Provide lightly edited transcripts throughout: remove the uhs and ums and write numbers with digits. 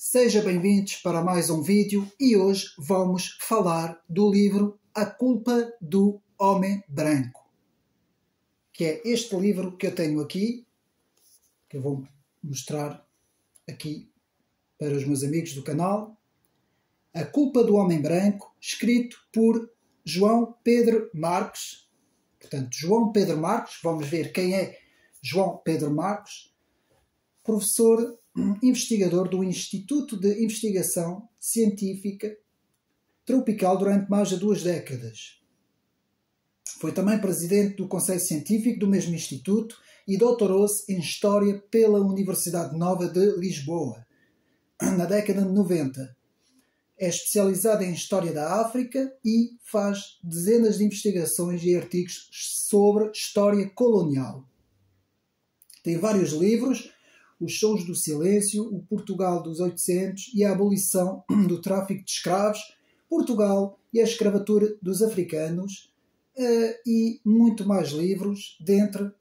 Sejam bem-vindos para mais um vídeo e hoje vamos falar do livro A Culpa do Homem Branco, que é este livro que eu tenho aqui, que eu vou mostrar aqui para os meus amigos do canal. A Culpa do Homem Branco, escrito por João Pedro Marques. Portanto, João Pedro Marques, vamos ver quem é João Pedro Marques, professor investigador do Instituto de Investigação Científica Tropical durante mais de 2 décadas. Foi também presidente do Conselho Científico do mesmo instituto e doutorou-se em História pela Universidade Nova de Lisboa, na década de 90. É especializado em História da África e faz dezenas de investigações e artigos sobre História colonial. Tem vários livros: Os Sons do Silêncio, o Portugal dos 800 e a Abolição do Tráfico de Escravos, Portugal e a Escravatura dos Africanos, e muito mais livros dentro,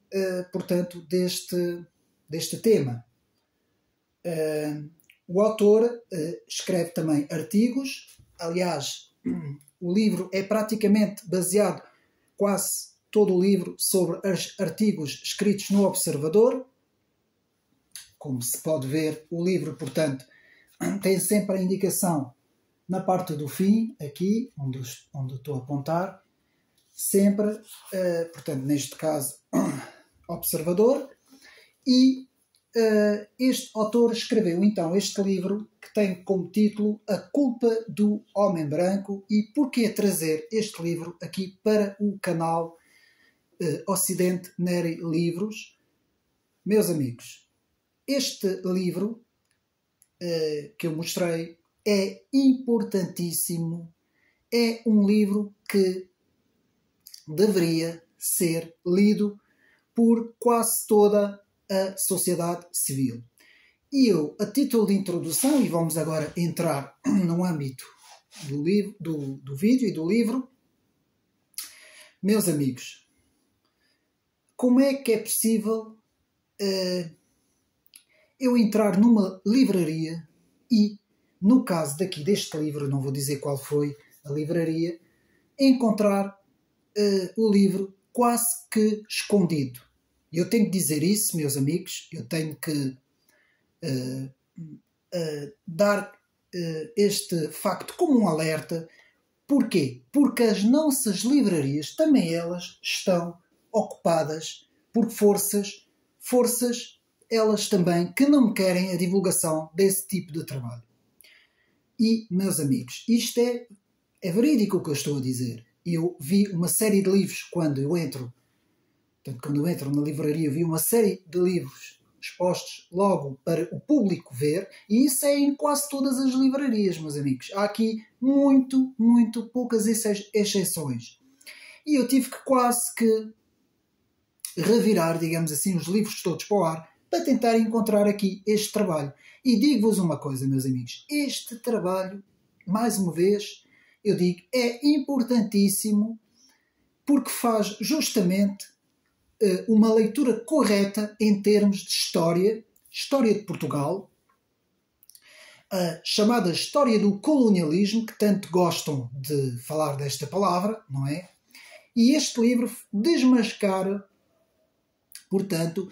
portanto, deste tema. O autor escreve também artigos. Aliás, o livro é praticamente baseado, quase todo o livro, sobre artigos escritos no Observador. Como se pode ver, o livro, portanto, tem sempre a indicação na parte do fim, aqui, onde estou a apontar, sempre, portanto, neste caso, Observador, e este autor escreveu, então, este livro, que tem como título A Culpa do Homem Branco. E porquê trazer este livro aqui para o canal Ocidente Neri Livros? Meus amigos, este livro que eu mostrei é importantíssimo. É um livro que deveria ser lido por quase toda a sociedade civil. E eu, a título de introdução, e vamos agora entrar no âmbito do livro, do vídeo e do livro, meus amigos, como é que é possível eu entrar numa livraria e, no caso daqui deste livro, não vou dizer qual foi a livraria, encontrar o livro quase que escondido? Eu tenho que dizer isso, meus amigos, eu tenho que dar este facto como um alerta. Porquê? Porque as nossas livrarias, também elas, estão ocupadas por forças elas também que não querem a divulgação desse tipo de trabalho. E, meus amigos, isto é verídico o que eu estou a dizer. Eu vi uma série de livros quando eu entro na livraria, eu vi uma série de livros expostos logo para o público ver, e isso é em quase todas as livrarias, meus amigos. Há aqui muito poucas exceções. E eu tive que quase que revirar, digamos assim, os livros todos para o ar, para tentar encontrar aqui este trabalho. E digo-vos uma coisa, meus amigos, este trabalho, mais uma vez, eu digo, é importantíssimo, porque faz justamente uma leitura correta em termos de história de Portugal, a chamada história do colonialismo, que tanto gostam de falar desta palavra, não é? E este livro desmascara, portanto,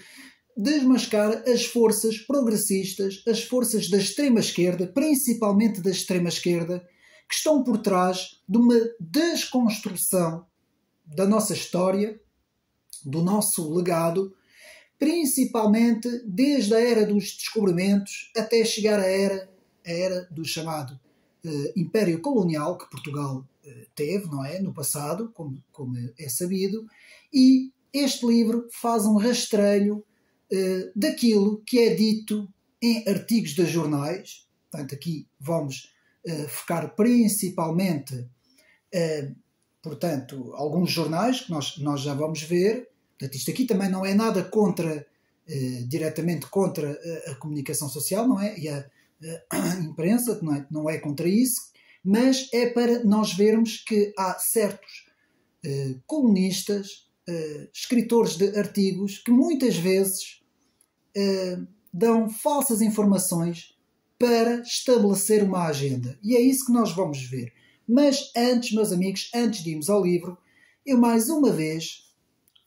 as forças progressistas, as forças da extrema-esquerda, principalmente da extrema-esquerda, que estão por trás de uma desconstrução da nossa história, do nosso legado, principalmente desde a era dos descobrimentos até chegar à era do chamado Império Colonial, que Portugal teve, não é? No passado, como é sabido. E este livro faz um rastreio daquilo que é dito em artigos de jornais. Portanto, aqui vamos focar principalmente, portanto, alguns jornais que nós já vamos ver. Portanto, isto aqui também não é nada diretamente contra a comunicação social, não é? E a imprensa, não é contra isso, mas é para nós vermos que há certos colunistas, escritores de artigos, que muitas vezes dão falsas informações para estabelecer uma agenda. E é isso que nós vamos ver. Mas antes, meus amigos, antes de irmos ao livro, eu mais uma vez,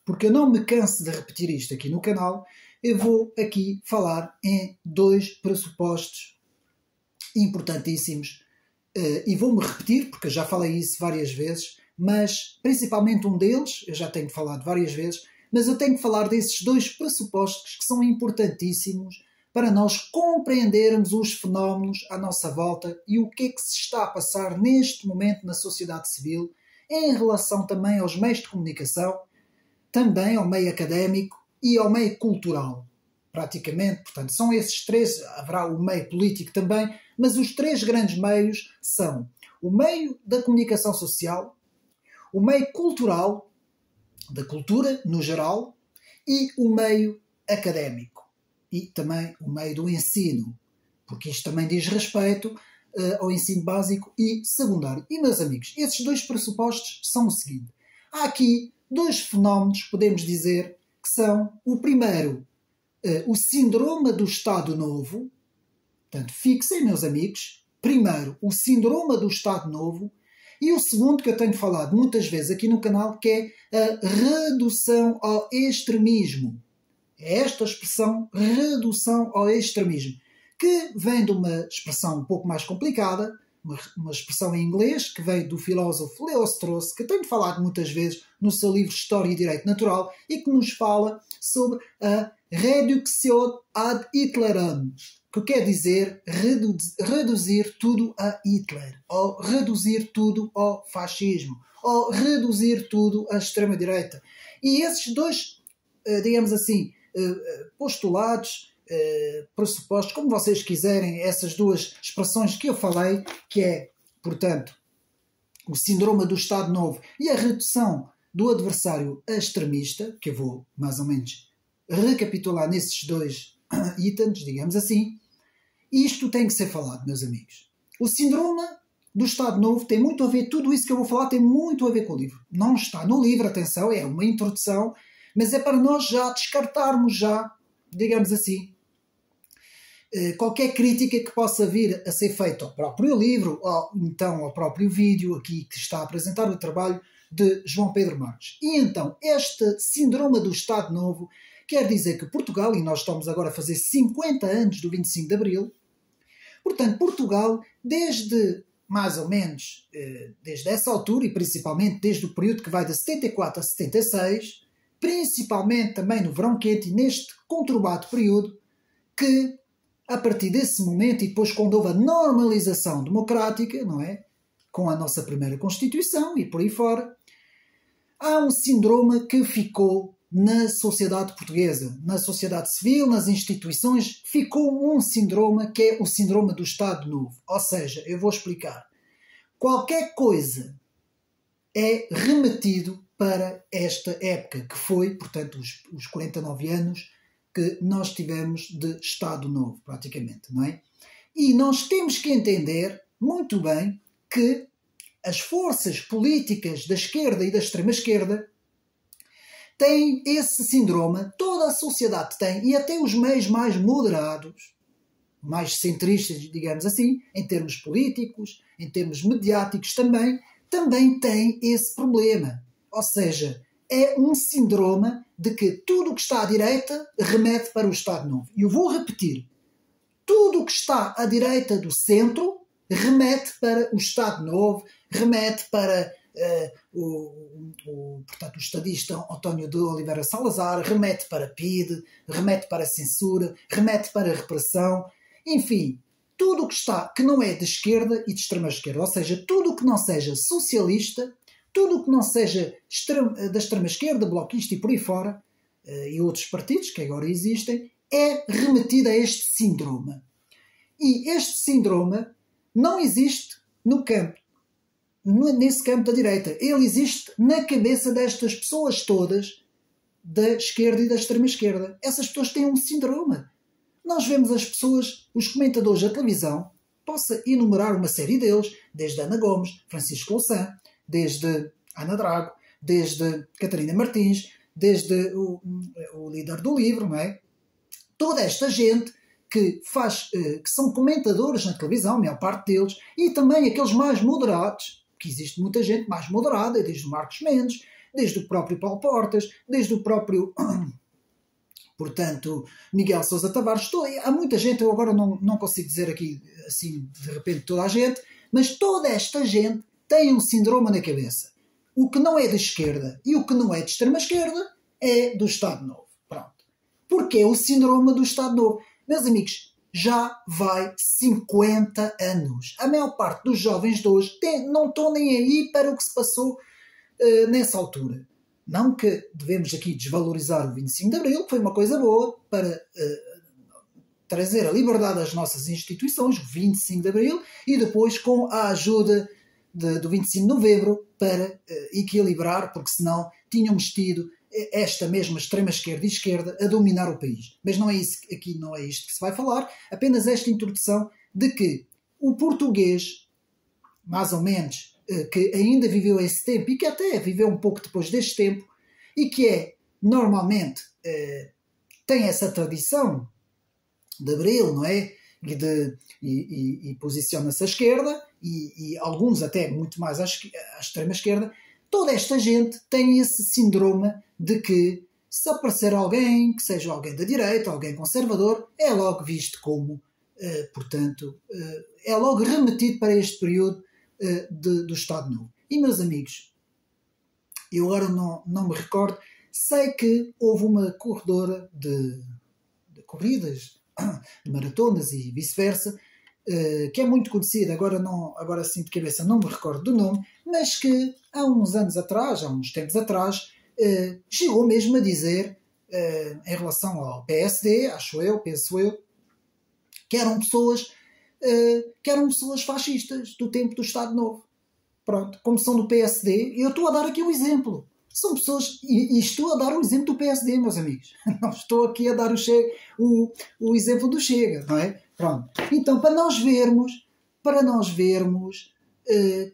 porque eu não me canso de repetir isto aqui no canal, eu vou aqui falar em dois pressupostos importantíssimos. E vou-me repetir, porque eu já falei isso várias vezes, mas principalmente um deles, eu já tenho falado várias vezes, mas eu tenho que falar desses dois pressupostos que são importantíssimos para nós compreendermos os fenómenos à nossa volta e o que é que se está a passar neste momento na sociedade civil, em relação também aos meios de comunicação, também ao meio académico e ao meio cultural, praticamente. Portanto, são esses três, haverá o meio político também, mas os três grandes meios são o meio da comunicação social, o meio cultural, da cultura no geral, e o meio académico. E também o meio do ensino, porque isto também diz respeito ao ensino básico e secundário. E, meus amigos, esses dois pressupostos são o seguinte. Há aqui dois fenómenos, podemos dizer, que são o primeiro, o síndrome do Estado Novo. Portanto, fixem, meus amigos, primeiro, o síndrome do Estado Novo, e o segundo, que eu tenho falado muitas vezes aqui no canal, que é a redução ao extremismo. É esta expressão, redução ao extremismo, que vem de uma expressão um pouco mais complicada, uma expressão em inglês, que vem do filósofo Leo Strauss, que eu tenho falado muitas vezes no seu livro História e Direito Natural, e que nos fala sobre a reductio ad Hitleram, que quer dizer reduzir tudo a Hitler, ou reduzir tudo ao fascismo, ou reduzir tudo à extrema-direita. E esses dois, digamos assim, postulados, pressupostos, como vocês quiserem, essas duas expressões que eu falei, que é, portanto, o síndrome do Estado Novo e a redução do adversário extremista, que eu vou mais ou menos recapitular nesses dois itens, digamos assim, isto tem que ser falado, meus amigos. O síndrome do Estado Novo tem muito a ver, tudo isso que eu vou falar tem muito a ver com o livro. Não está no livro, atenção, é uma introdução, mas é para nós já descartarmos já, digamos assim, qualquer crítica que possa vir a ser feita ao próprio livro ou então ao próprio vídeo aqui que está a apresentar o trabalho de João Pedro Marques. E então, este síndrome do Estado Novo quer dizer que Portugal, e nós estamos agora a fazer 50 anos do 25 de Abril, portanto, Portugal, desde mais ou menos, desde essa altura, e principalmente desde o período que vai de 74 a 76, principalmente também no verão quente e neste conturbado período, que a partir desse momento, e depois quando houve a normalização democrática, não é? Com a nossa primeira Constituição e por aí fora, há um síndrome que ficou na sociedade portuguesa, na sociedade civil, nas instituições, ficou um síndrome que é o síndrome do Estado Novo. Ou seja, eu vou explicar. Qualquer coisa é remetido para esta época, que foi, portanto, os 49 anos que nós tivemos de Estado Novo, praticamente, não é? E nós temos que entender muito bem que as forças políticas da esquerda e da extrema-esquerda têm esse síndrome, toda a sociedade tem, e até os meios mais moderados, mais centristas, digamos assim, em termos políticos, em termos mediáticos também têm esse problema. Ou seja, é um síndrome de que tudo o que está à direita remete para o Estado Novo. E eu vou repetir. Tudo o que está à direita do centro remete para o Estado Novo, remete para portanto, o estadista António de Oliveira Salazar, remete para PIDE, remete para a censura, remete para a repressão, enfim, tudo o que não é de esquerda e de extrema-esquerda, ou seja, tudo o que não seja socialista, tudo o que não seja da extrema-esquerda, bloquista e por aí fora, e outros partidos que agora existem, é remetido a este síndrome. E este síndrome não existe nesse campo da direita. Ele existe na cabeça destas pessoas todas, da esquerda e da extrema-esquerda. Essas pessoas têm um síndrome. Nós vemos as pessoas, os comentadores da televisão, posso enumerar uma série deles, desde Ana Gomes, Francisco Louçã, desde Ana Drago, desde Catarina Martins, desde o líder do livro, não é? Toda esta gente que são comentadores na televisão, a maior parte deles, e também aqueles mais moderados, que existe muita gente mais moderada, desde o Marcos Mendes, desde o próprio Paulo Portas, desde o próprio, portanto, Miguel Sousa Tavares. Há muita gente, eu agora não consigo dizer aqui, assim, de repente, toda a gente, mas toda esta gente tem um síndrome na cabeça. O que não é de esquerda e o que não é de extrema-esquerda é do Estado Novo. Pronto. Porque é o síndrome do Estado Novo. Meus amigos, já vai 50 anos. A maior parte dos jovens de hoje não estão nem aí para o que se passou nessa altura. Não que devemos aqui desvalorizar o 25 de Abril, que foi uma coisa boa para trazer a liberdade às nossas instituições, o 25 de Abril, e depois com a ajuda do 25 de Novembro para equilibrar, porque senão tínhamos tido esta mesma extrema-esquerda e esquerda a dominar o país. Mas não é isso, aqui não é isto que se vai falar, apenas esta introdução de que o português, mais ou menos, que ainda viveu esse tempo e que até viveu um pouco depois deste tempo e que normalmente tem essa tradição de Abril, não é? E posiciona-se à esquerda e alguns até muito mais à extrema-esquerda. Toda esta gente tem esse síndrome de que se aparecer alguém, que seja alguém da direita, alguém conservador, é logo visto como, portanto, é logo remetido para este período do Estado Novo. E, meus amigos, eu agora não me recordo, sei que houve uma corredora de corridas, de maratonas e vice-versa, que é muito conhecida, agora assim de cabeça não me recordo do nome, mas que há uns tempos atrás, chegou mesmo a dizer, em relação ao PSD, penso eu, que eram pessoas fascistas do tempo do Estado Novo. Pronto, como são do PSD, eu estou a dar aqui um exemplo. São pessoas, e estou a dar o exemplo do PSD, meus amigos. Não estou aqui a dar o exemplo do Chega, não é? Pronto. Então, para nós vermos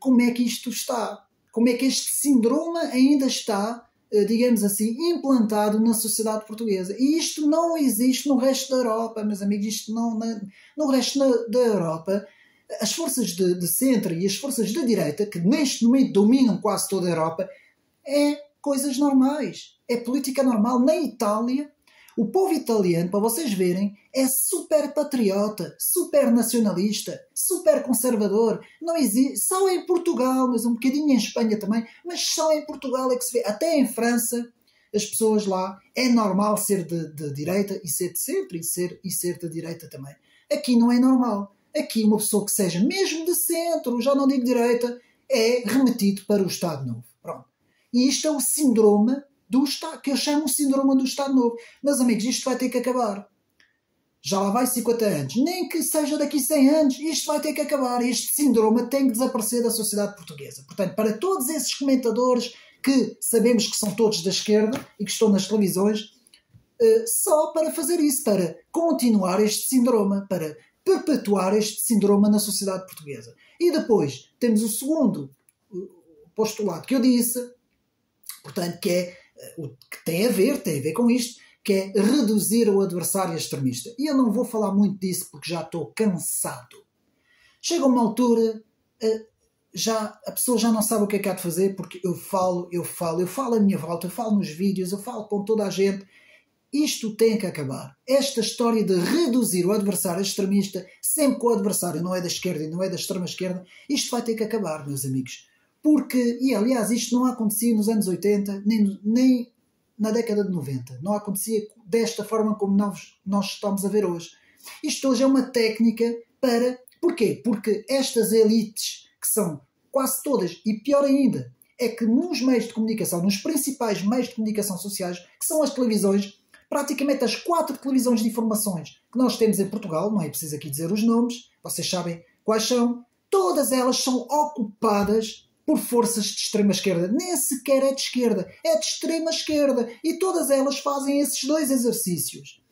como é que isto está, como é que este síndrome ainda está, digamos assim, implantado na sociedade portuguesa. E isto não existe no resto da Europa, meus amigos. Isto no resto da Europa, as forças de centro e as forças da direita, que neste momento dominam quase toda a Europa, é coisas normais. É política normal. Na Itália, o povo italiano, para vocês verem, é super patriota, super nacionalista, super conservador. Não existe, só em Portugal, mas um bocadinho em Espanha também, mas só em Portugal é que se vê. Até em França, as pessoas lá, é normal ser de direita e ser de centro e ser de direita também. Aqui não é normal. Aqui uma pessoa que seja mesmo de centro, já não digo direita, é remetido para o Estado Novo. Pronto. E isto é o síndrome do Estado, que eu chamo o síndrome do Estado Novo. Meus amigos, isto vai ter que acabar. Já lá vai 50 anos. Nem que seja daqui 100 anos, isto vai ter que acabar. Este síndrome tem que desaparecer da sociedade portuguesa. Portanto, para todos esses comentadores que sabemos que são todos da esquerda e que estão nas televisões, só para fazer isso, para continuar este síndrome, para perpetuar este síndrome na sociedade portuguesa. E depois temos o segundo postulado que eu disse, portanto, que é o que tem a ver com isto, que é reduzir o adversário extremista. E eu não vou falar muito disso porque já estou cansado. Chega uma altura, a pessoa já não sabe o que é que há de fazer, porque eu falo à minha volta, eu falo nos vídeos, eu falo com toda a gente. Isto tem que acabar. Esta história de reduzir o adversário extremista, sempre que o adversário não é da esquerda e não é da extrema-esquerda, isto vai ter que acabar, meus amigos. Porque, e aliás, isto não acontecia nos anos 80, nem na década de 90. Não acontecia desta forma como nós estamos a ver hoje. Isto hoje é uma técnica para... Porquê? Porque estas elites, que são quase todas, e pior ainda, é que nos meios de comunicação, nos principais meios de comunicação sociais, que são as televisões, praticamente as 4 televisões de informações que nós temos em Portugal, não é preciso aqui dizer os nomes, vocês sabem quais são, todas elas são ocupadas por forças de extrema-esquerda. Nem sequer é de esquerda, é de extrema-esquerda. E todas elas fazem esses dois exercícios.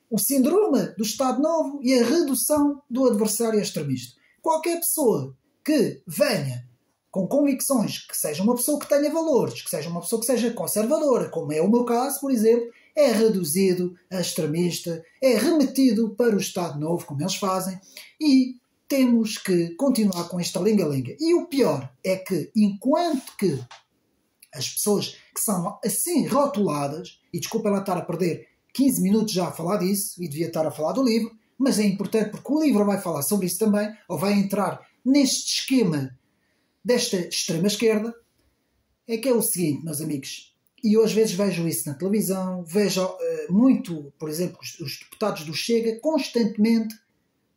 O síndrome do Estado Novo e a redução do adversário extremista. Qualquer pessoa que venha com convicções, que seja uma pessoa que tenha valores, que seja uma pessoa que seja conservadora, como é o meu caso, por exemplo, é reduzido a extremista, é remetido para o Estado Novo, como eles fazem, e temos que continuar com esta lenga-lenga. E o pior é que, enquanto que as pessoas que são assim rotuladas, e desculpa lá estar a perder 15 minutos já a falar disso, e devia estar a falar do livro, mas é importante porque o livro vai falar sobre isso também, ou vai entrar neste esquema desta extrema-esquerda, é que é o seguinte, meus amigos, e eu às vezes vejo isso na televisão, vejo muito, por exemplo, os deputados do Chega constantemente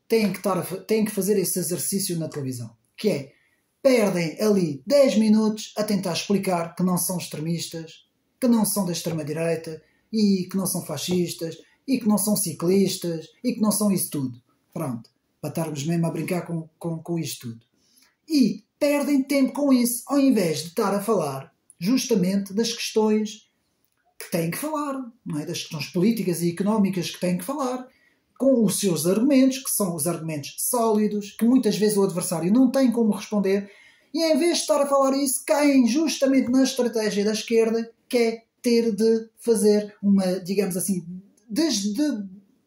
têm que fazer esse exercício na televisão, que é, perdem ali 10 minutos a tentar explicar que não são extremistas, que não são da extrema-direita, e que não são fascistas, e que não são ciclistas, e que não são isso tudo. Pronto, para estarmos mesmo a brincar com isto tudo. E perdem tempo com isso, ao invés de estar a falar justamente das questões que têm que falar, não é? Das questões políticas e económicas que têm que falar, com os seus argumentos, que são os argumentos sólidos, que muitas vezes o adversário não tem como responder, e em vez de estar a falar isso, caem justamente na estratégia da esquerda, que é ter de fazer uma, digamos assim,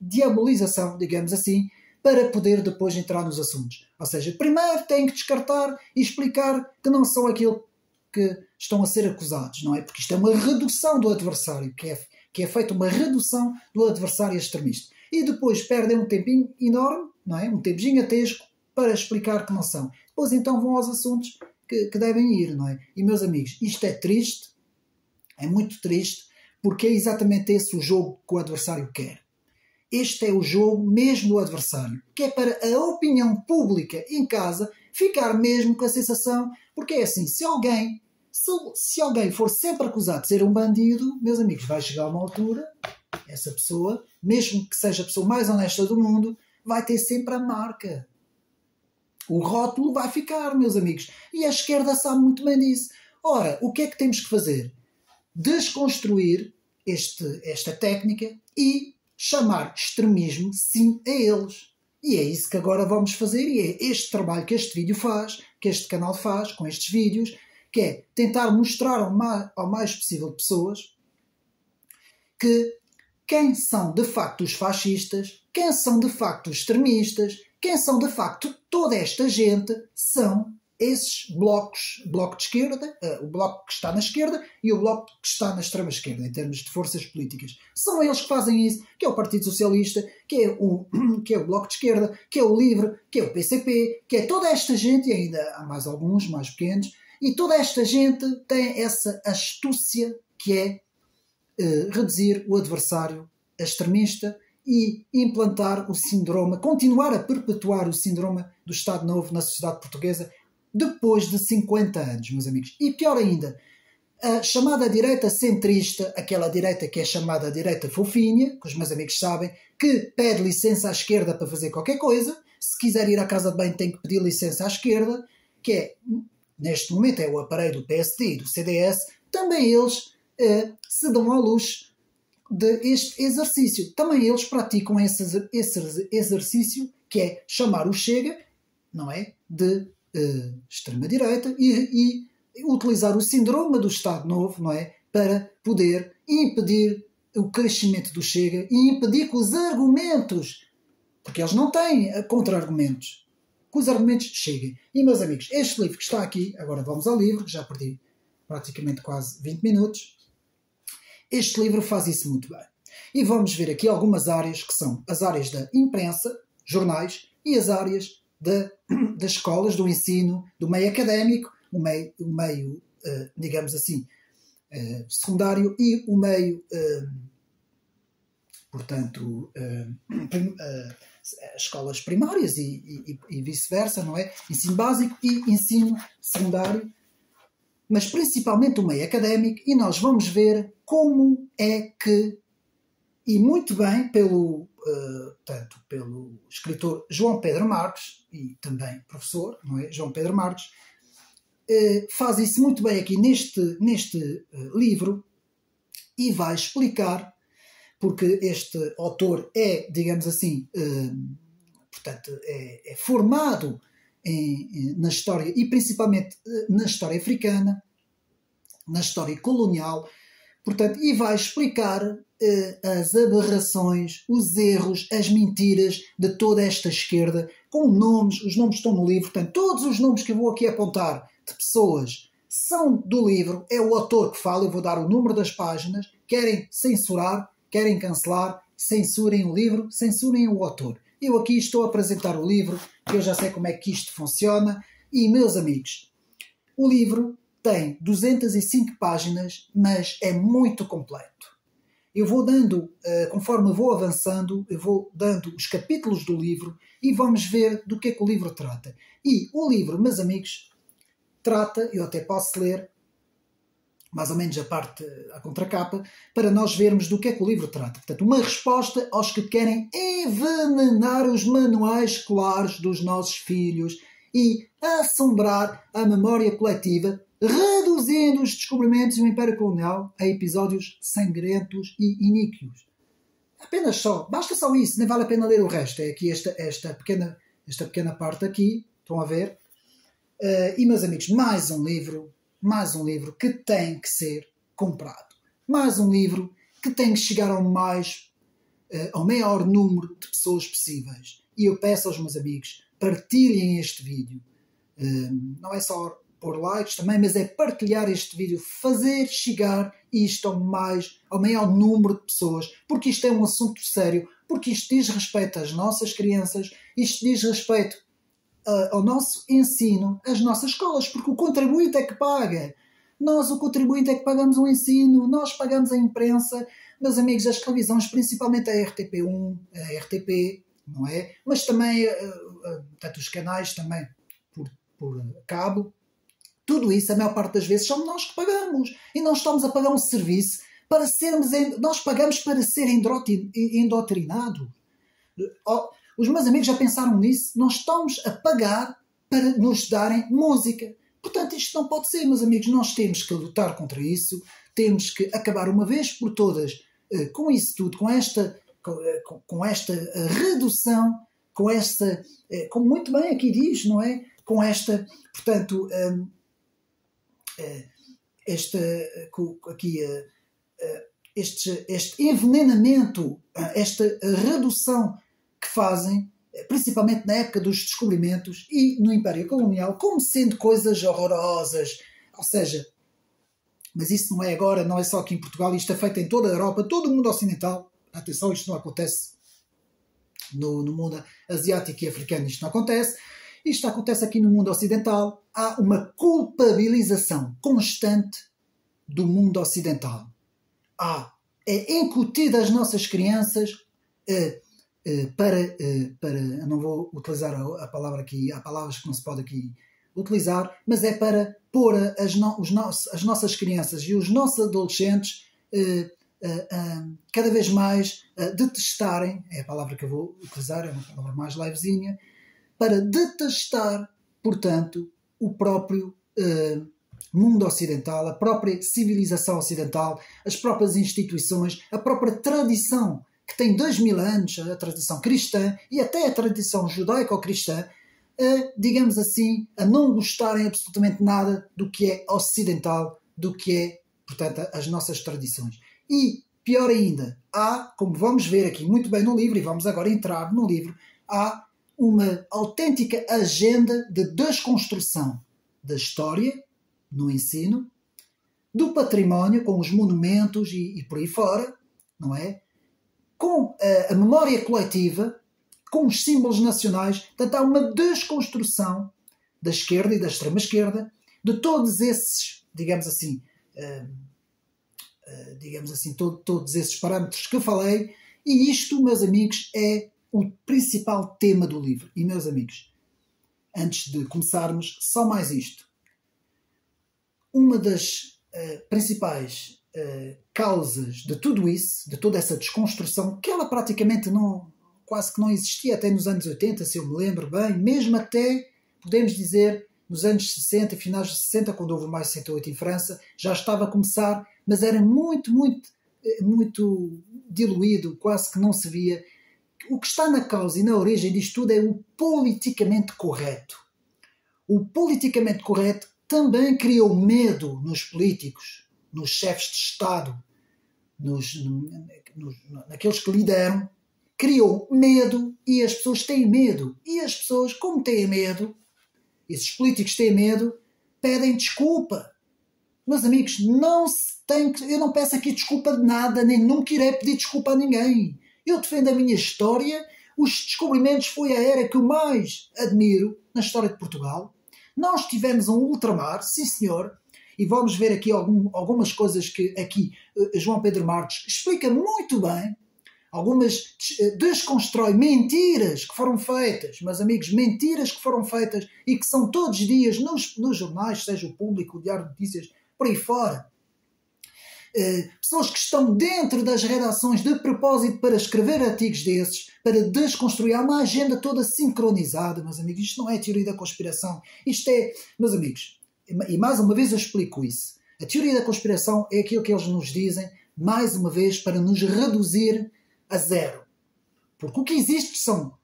diabolização, digamos assim, para poder depois entrar nos assuntos. Ou seja, primeiro têm que descartar e explicar que não são aquilo que estão a ser acusados, não é? Porque isto é uma redução do adversário, que é feita uma redução do adversário extremista. E depois perdem um tempinho enorme, não é? Um tempo gigantesco para explicar que não são. Depois então vão aos assuntos que devem ir, não é? E meus amigos, isto é triste, é muito triste, porque é exatamente esse o jogo que o adversário quer. Este é o jogo mesmo do adversário, que é para a opinião pública em casa ficar mesmo com a sensação, porque é assim, se alguém for sempre acusado de ser um bandido, meus amigos, vai chegar uma altura, essa pessoa, mesmo que seja a pessoa mais honesta do mundo, vai ter sempre a marca. O rótulo vai ficar, meus amigos. E a esquerda sabe muito bem disso. Ora, o que é que temos que fazer? Desconstruir esta técnica e chamar extremismo, sim, a eles. E é isso que agora vamos fazer, e é este trabalho que este vídeo faz, que este canal faz, com estes vídeos, que é tentar mostrar ao mais possível de pessoas que quem são de facto os fascistas, quem são de facto os extremistas, quem são de facto toda esta gente, são esses blocos, bloco de esquerda, o bloco que está na esquerda e o bloco que está na extrema esquerda, em termos de forças políticas. São eles que fazem isso, que é o Partido Socialista, que é o Bloco de Esquerda, que é o LIVRE, que é o PCP, que é toda esta gente, e ainda há mais alguns, mais pequenos, e toda esta gente tem essa astúcia que é reduzir o adversário a extremista e implantar o síndrome, continuar a perpetuar o síndrome do Estado Novo na sociedade portuguesa depois de 50 anos, meus amigos. E pior ainda, a chamada direita centrista, aquela direita que é chamada direita fofinha, que os meus amigos sabem, que pede licença à esquerda para fazer qualquer coisa, se quiser ir à casa de banho tem que pedir licença à esquerda, que é, neste momento é o aparelho do PSD e do CDS, também eles se dão ao luxo deste exercício. Também eles praticam esse exercício, que é chamar o Chega, não é, de extrema-direita e utilizar o síndrome do Estado Novo, não é, para poder impedir o crescimento do Chega e impedir que os argumentos, porque eles não têm contra-argumentos, que os argumentos cheguem. E, meus amigos, este livro que está aqui, agora vamos ao livro, que já perdi praticamente quase 20 minutos, este livro faz isso muito bem. E vamos ver aqui algumas áreas que são as áreas da imprensa, jornais, e as áreas das escolas, do ensino, do meio académico, o meio digamos assim, secundário e o meio, portanto, escolas primárias e vice-versa, não é? Ensino básico e ensino secundário, mas principalmente o meio académico, e nós vamos ver como é que, e muito bem pelo escritor João Pedro Marques, e também professor, não é? João Pedro Marques, faz isso muito bem aqui neste livro, e vai explicar, porque este autor é, digamos assim, portanto, é formado na história, e principalmente na história africana, na história colonial, Portanto, e vai explicar as aberrações, os erros, as mentiras de toda esta esquerda, com nomes, os nomes estão no livro, portanto, todos os nomes que eu vou aqui apontar de pessoas são do livro, é o autor que fala, eu vou dar o número das páginas, querem censurar, querem cancelar, censurem o livro, censurem o autor. Eu aqui estou a apresentar o livro, que eu já sei como é que isto funciona, e meus amigos, o livro tem 205 páginas, mas é muito completo. Eu vou dando, conforme vou avançando, eu vou dando os capítulos do livro e vamos ver do que é que o livro trata. E o livro, meus amigos, trata, eu até posso ler, mais ou menos a parte, a contracapa, para nós vermos do que é que o livro trata. Portanto, uma resposta aos que querem envenenar os manuais escolares dos nossos filhos e assombrar a memória coletiva, reduzindo os descobrimentos do Império Colonial a episódios sangrentos e iníquos. Apenas só, basta só isso, nem vale a pena ler o resto. É aqui esta pequena parte aqui, estão a ver? E, meus amigos, mais um livro que tem que ser comprado. Mais um livro que tem que chegar ao maior número de pessoas possíveis. E eu peço aos meus amigos, partilhem este vídeo. Não é só pôr likes também, mas é partilhar este vídeo, fazer chegar isto ao maior número de pessoas, porque isto é um assunto sério, porque isto diz respeito às nossas crianças, isto diz respeito ao nosso ensino, às nossas escolas, porque o contribuinte é que paga. Nós, o contribuinte, é que pagamos o ensino, nós pagamos a imprensa, meus amigos, as televisões, principalmente a RTP1, a RTP, não é? Mas também, tanto os canais também por cabo, tudo isso, a maior parte das vezes, somos nós que pagamos. E nós estamos a pagar um serviço para sermos... Nós pagamos para ser endotrinados. Os meus amigos já pensaram nisso? Nós estamos a pagar para nos darem música. Portanto, isto não pode ser, meus amigos. Nós temos que lutar contra isso. Temos que acabar uma vez por todas com isso tudo, com esta redução, como muito bem aqui diz, não é? Com esta, portanto... este envenenamento, esta redução que fazem, principalmente na época dos descobrimentos e no Império Colonial, como sendo coisas horrorosas. Ou seja, mas isso não é agora, não é só aqui em Portugal, isto é feito em toda a Europa, todo o mundo ocidental. Atenção, isto não acontece no mundo asiático e africano, isto não acontece. Isto acontece aqui no mundo ocidental. Há uma culpabilização constante do mundo ocidental. É incutida às nossas crianças para eu não vou utilizar a palavra aqui, há palavras que não se pode aqui utilizar, mas é para pôr as nossas crianças e os nossos adolescentes cada vez mais detestarem, é a palavra que eu vou utilizar, é uma palavra mais levezinha, para detestar, portanto, o próprio mundo ocidental, a própria civilização ocidental, as próprias instituições, a própria tradição que tem 2000 anos, a tradição cristã e até a tradição judaico-cristã, digamos assim, a não gostarem absolutamente nada do que é ocidental, do que é, portanto, as nossas tradições. E, pior ainda, como vamos ver aqui muito bem no livro, e vamos agora entrar no livro, há uma autêntica agenda de desconstrução da história no ensino, do património, com os monumentos e por aí fora, não é? Com a memória coletiva, com os símbolos nacionais. Portanto, há uma desconstrução da esquerda e da extrema-esquerda de todos esses, digamos assim, todos esses parâmetros que eu falei, e isto, meus amigos, é o principal tema do livro. E, meus amigos, antes de começarmos, só mais isto. Uma das principais causas de tudo isso, de toda essa desconstrução, que ela praticamente quase que não existia até nos anos 80, se eu me lembro bem, mesmo até, podemos dizer, nos anos 60, finais de 60, quando houve o Maio 68 em França, já estava a começar, mas era muito, muito, muito diluído, quase que não se via. O que está na causa e na origem disto tudo é o politicamente correto. O politicamente correto também criou medo nos políticos, nos chefes de Estado, naqueles que lideram, criou medo e as pessoas têm medo. E as pessoas, como têm medo, esses políticos têm medo, pedem desculpa. Meus amigos, eu não peço aqui desculpa de nada, nem nunca irei pedir desculpa a ninguém. Eu defendo a minha história. Os descobrimentos foi a era que eu mais admiro na história de Portugal. Nós tivemos um ultramar, sim senhor, e vamos ver aqui algumas coisas que aqui João Pedro Marques explica muito bem. Algumas desconstrói mentiras que foram feitas, meus amigos, mentiras que foram feitas e que são todos os dias nos jornais, seja o Público, o Diário de Notícias, por aí fora. Pessoas que estão dentro das redações de propósito para escrever artigos desses, para desconstruir. Há uma agenda toda sincronizada, meus amigos. Isto não é teoria da conspiração. Isto é, meus amigos, e mais uma vez eu explico isso. A teoria da conspiração é aquilo que eles nos dizem, mais uma vez, para nos reduzir a zero. Porque o que existe são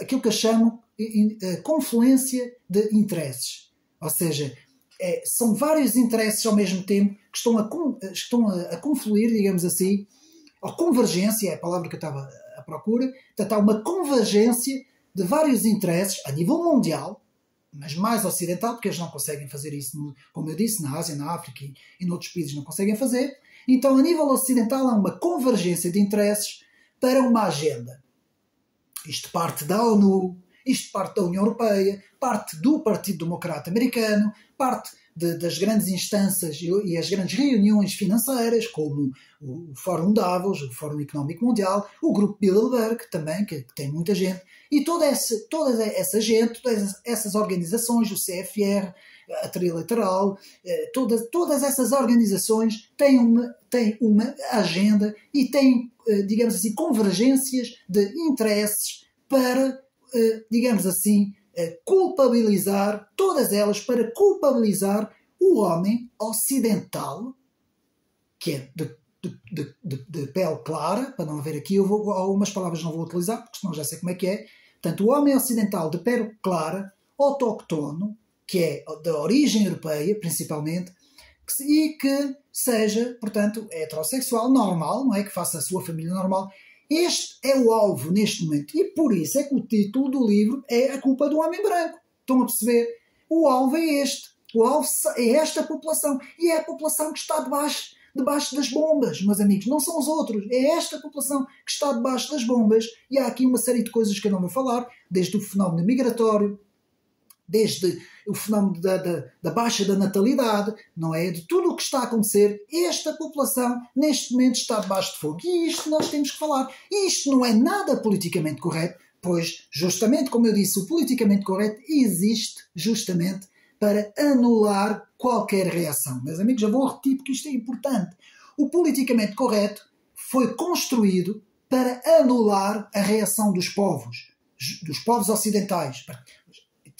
aquilo que eu chamo confluência de interesses. Ou seja, são vários interesses ao mesmo tempo que estão a confluir, digamos assim, ou convergência, é a palavra que eu estava à procura. Portanto, há uma convergência de vários interesses a nível mundial, mas mais ocidental, porque eles não conseguem fazer isso, como eu disse, na Ásia, na África e noutros países não conseguem fazer. Então, a nível ocidental, há uma convergência de interesses para uma agenda. Isto parte da ONU, isto parte da União Europeia, parte do Partido Democrata Americano, parte das grandes instâncias e as grandes reuniões financeiras, como o Fórum Davos, o Fórum Económico Mundial, o Grupo Bilderberg também, que tem muita gente, e toda essa gente, todas essas organizações, o CFR, a Trilateral, todas essas organizações têm uma agenda e têm, digamos assim, convergências de interesses para, digamos assim, culpabilizar, todas elas para culpabilizar o homem ocidental, que é de pele clara, para não haver aqui, algumas palavras não vou utilizar, porque senão já sei como é que é. Portanto, o homem ocidental de pele clara, autóctono, que é da origem europeia, principalmente, e que seja, portanto, heterossexual, normal, não é? Que faça a sua família normal. Este é o alvo neste momento. E por isso é que o título do livro é A Culpa do Homem Branco. Estão a perceber? O alvo é este. O alvo é esta população. E é a população que está debaixo das bombas, meus amigos. Não são os outros. É esta população que está debaixo das bombas. E há aqui uma série de coisas que eu não vou falar. Desde o fenómeno migratório, desde o fenómeno da baixa da natalidade, não é? De tudo o que está a acontecer, esta população neste momento está debaixo de fogo. E isto nós temos que falar. E isto não é nada politicamente correto, pois, justamente como eu disse, o politicamente correto existe justamente para anular qualquer reação. Meus amigos, já vou repetir porque isto é importante. O politicamente correto foi construído para anular a reação dos povos ocidentais.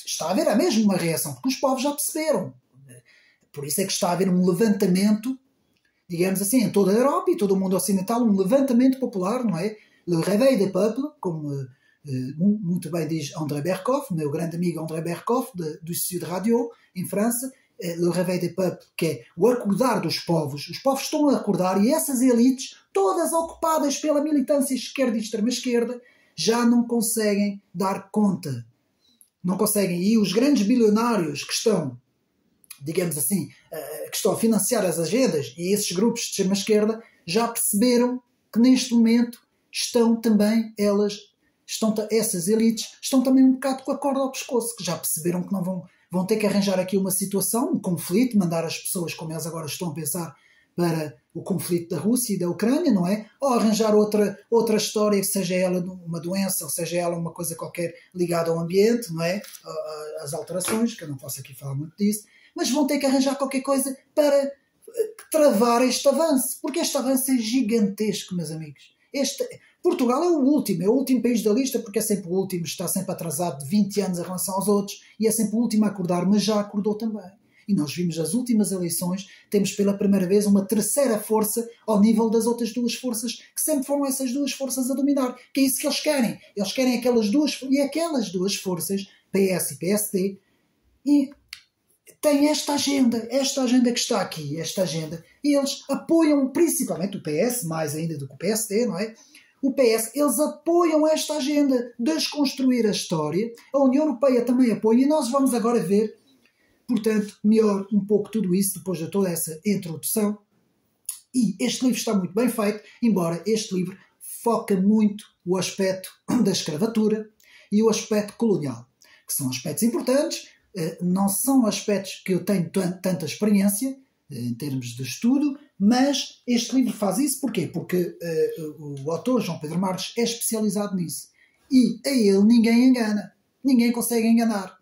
Está a haver a mesma reação, porque os povos já perceberam. Por isso é que está a haver um levantamento, digamos assim, em toda a Europa e todo o mundo ocidental, um levantamento popular, não é? Le réveil des peuples, como muito bem diz André Berkoff, meu grande amigo André Berkoff, do Sud Radio, em França, Le réveil des peuples, que é o acordar dos povos. Os povos estão a acordar e essas elites, todas ocupadas pela militância esquerda e extrema-esquerda, já não conseguem dar conta. Não conseguem. E os grandes bilionários que estão, digamos assim, que estão a financiar as agendas e esses grupos de extrema-esquerda já perceberam que neste momento essas elites estão também um bocado com a corda ao pescoço, que já perceberam que não vão ter que arranjar aqui uma situação, um conflito, mandar as pessoas, como eles agora estão a pensar, para o conflito da Rússia e da Ucrânia, não é? Ou arranjar outra história, seja ela uma doença, ou seja ela uma coisa qualquer ligada ao ambiente, não é? As alterações, que eu não posso aqui falar muito disso, mas vão ter que arranjar qualquer coisa para travar este avanço, porque este avanço é gigantesco, meus amigos. Portugal é o último país da lista, porque é sempre o último, está sempre atrasado de 20 anos em relação aos outros, e é sempre o último a acordar, mas já acordou também. E nós vimos as últimas eleições, temos pela primeira vez uma terceira força ao nível das outras duas forças, que sempre foram essas duas forças a dominar, que é isso que eles querem. Eles querem aquelas duas forças, PS e PSD, tem esta agenda que está aqui, esta agenda, e eles apoiam principalmente o PS, mais ainda do que o PSD, não é? O PS, eles apoiam esta agenda, desconstruir a história, a União Europeia também apoia, e nós vamos agora ver, portanto, melhor um pouco tudo isso, depois de toda essa introdução. E este livro está muito bem feito, embora este livro foca muito o aspecto da escravatura e o aspecto colonial, que são aspectos importantes, não são aspectos que eu tenho tanta experiência em termos de estudo, mas este livro faz isso. Porquê? Porque o autor João Pedro Marques é especializado nisso. E a ele ninguém engana. Ninguém consegue enganar.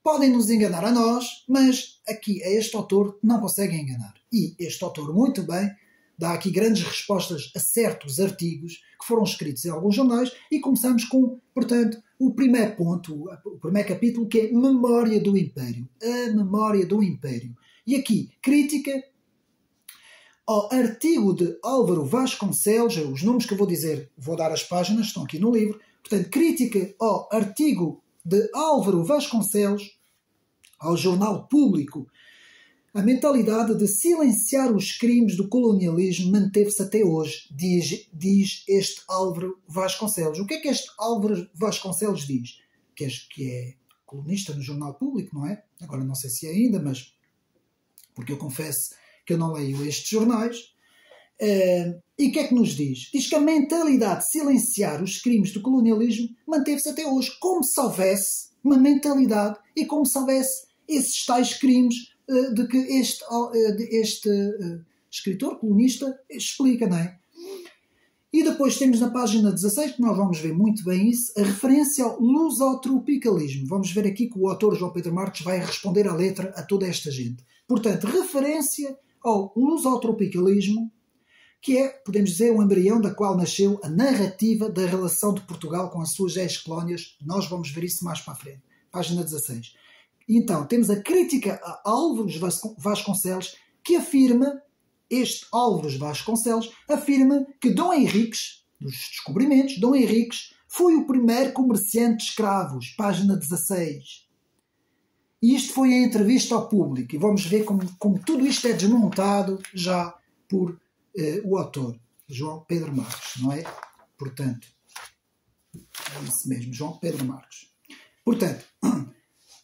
Podem nos enganar a nós, mas aqui a este autor não conseguem enganar. E este autor, muito bem, dá aqui grandes respostas a certos artigos que foram escritos em alguns jornais, e começamos com, portanto, o primeiro ponto, o primeiro capítulo, que é Memória do Império. A Memória do Império. E aqui, crítica ao artigo de Álvaro Vasconcelos, os nomes que eu vou dizer, vou dar as páginas, estão aqui no livro, portanto, crítica ao artigo de Álvaro Vasconcelos, ao Jornal Público. A mentalidade de silenciar os crimes do colonialismo manteve-se até hoje, diz este Álvaro Vasconcelos. O que é que este Álvaro Vasconcelos diz? Que é colunista no Jornal Público, não é? Agora não sei se é ainda, mas porque eu confesso que eu não leio estes jornais. E o que é que nos diz? Diz que a mentalidade de silenciar os crimes do colonialismo manteve-se até hoje, como se houvesse uma mentalidade e como se houvesse esses tais crimes de que este escritor colunista explica, não é? E depois temos na página 16, que nós vamos ver muito bem isso, a referência ao lusotropicalismo. Vamos ver aqui que o autor João Pedro Marques vai responder à letra a toda esta gente. Portanto, referência ao lusotropicalismo, que é, podemos dizer, o embrião da qual nasceu a narrativa da relação de Portugal com as suas ex-colónias. Nós vamos ver isso mais para a frente. Página 16. Então, temos a crítica a Álvaro Vasconcelos, que afirma, este Álvaro Vasconcelos, afirma que Dom Henriques, dos descobrimentos, Dom Henriques foi o primeiro comerciante de escravos. Página 16. E isto foi a entrevista ao público. E vamos ver como tudo isto é desmontado já por o autor, João Pedro Marques, não é? Portanto, é isso mesmo, João Pedro Marques. Portanto,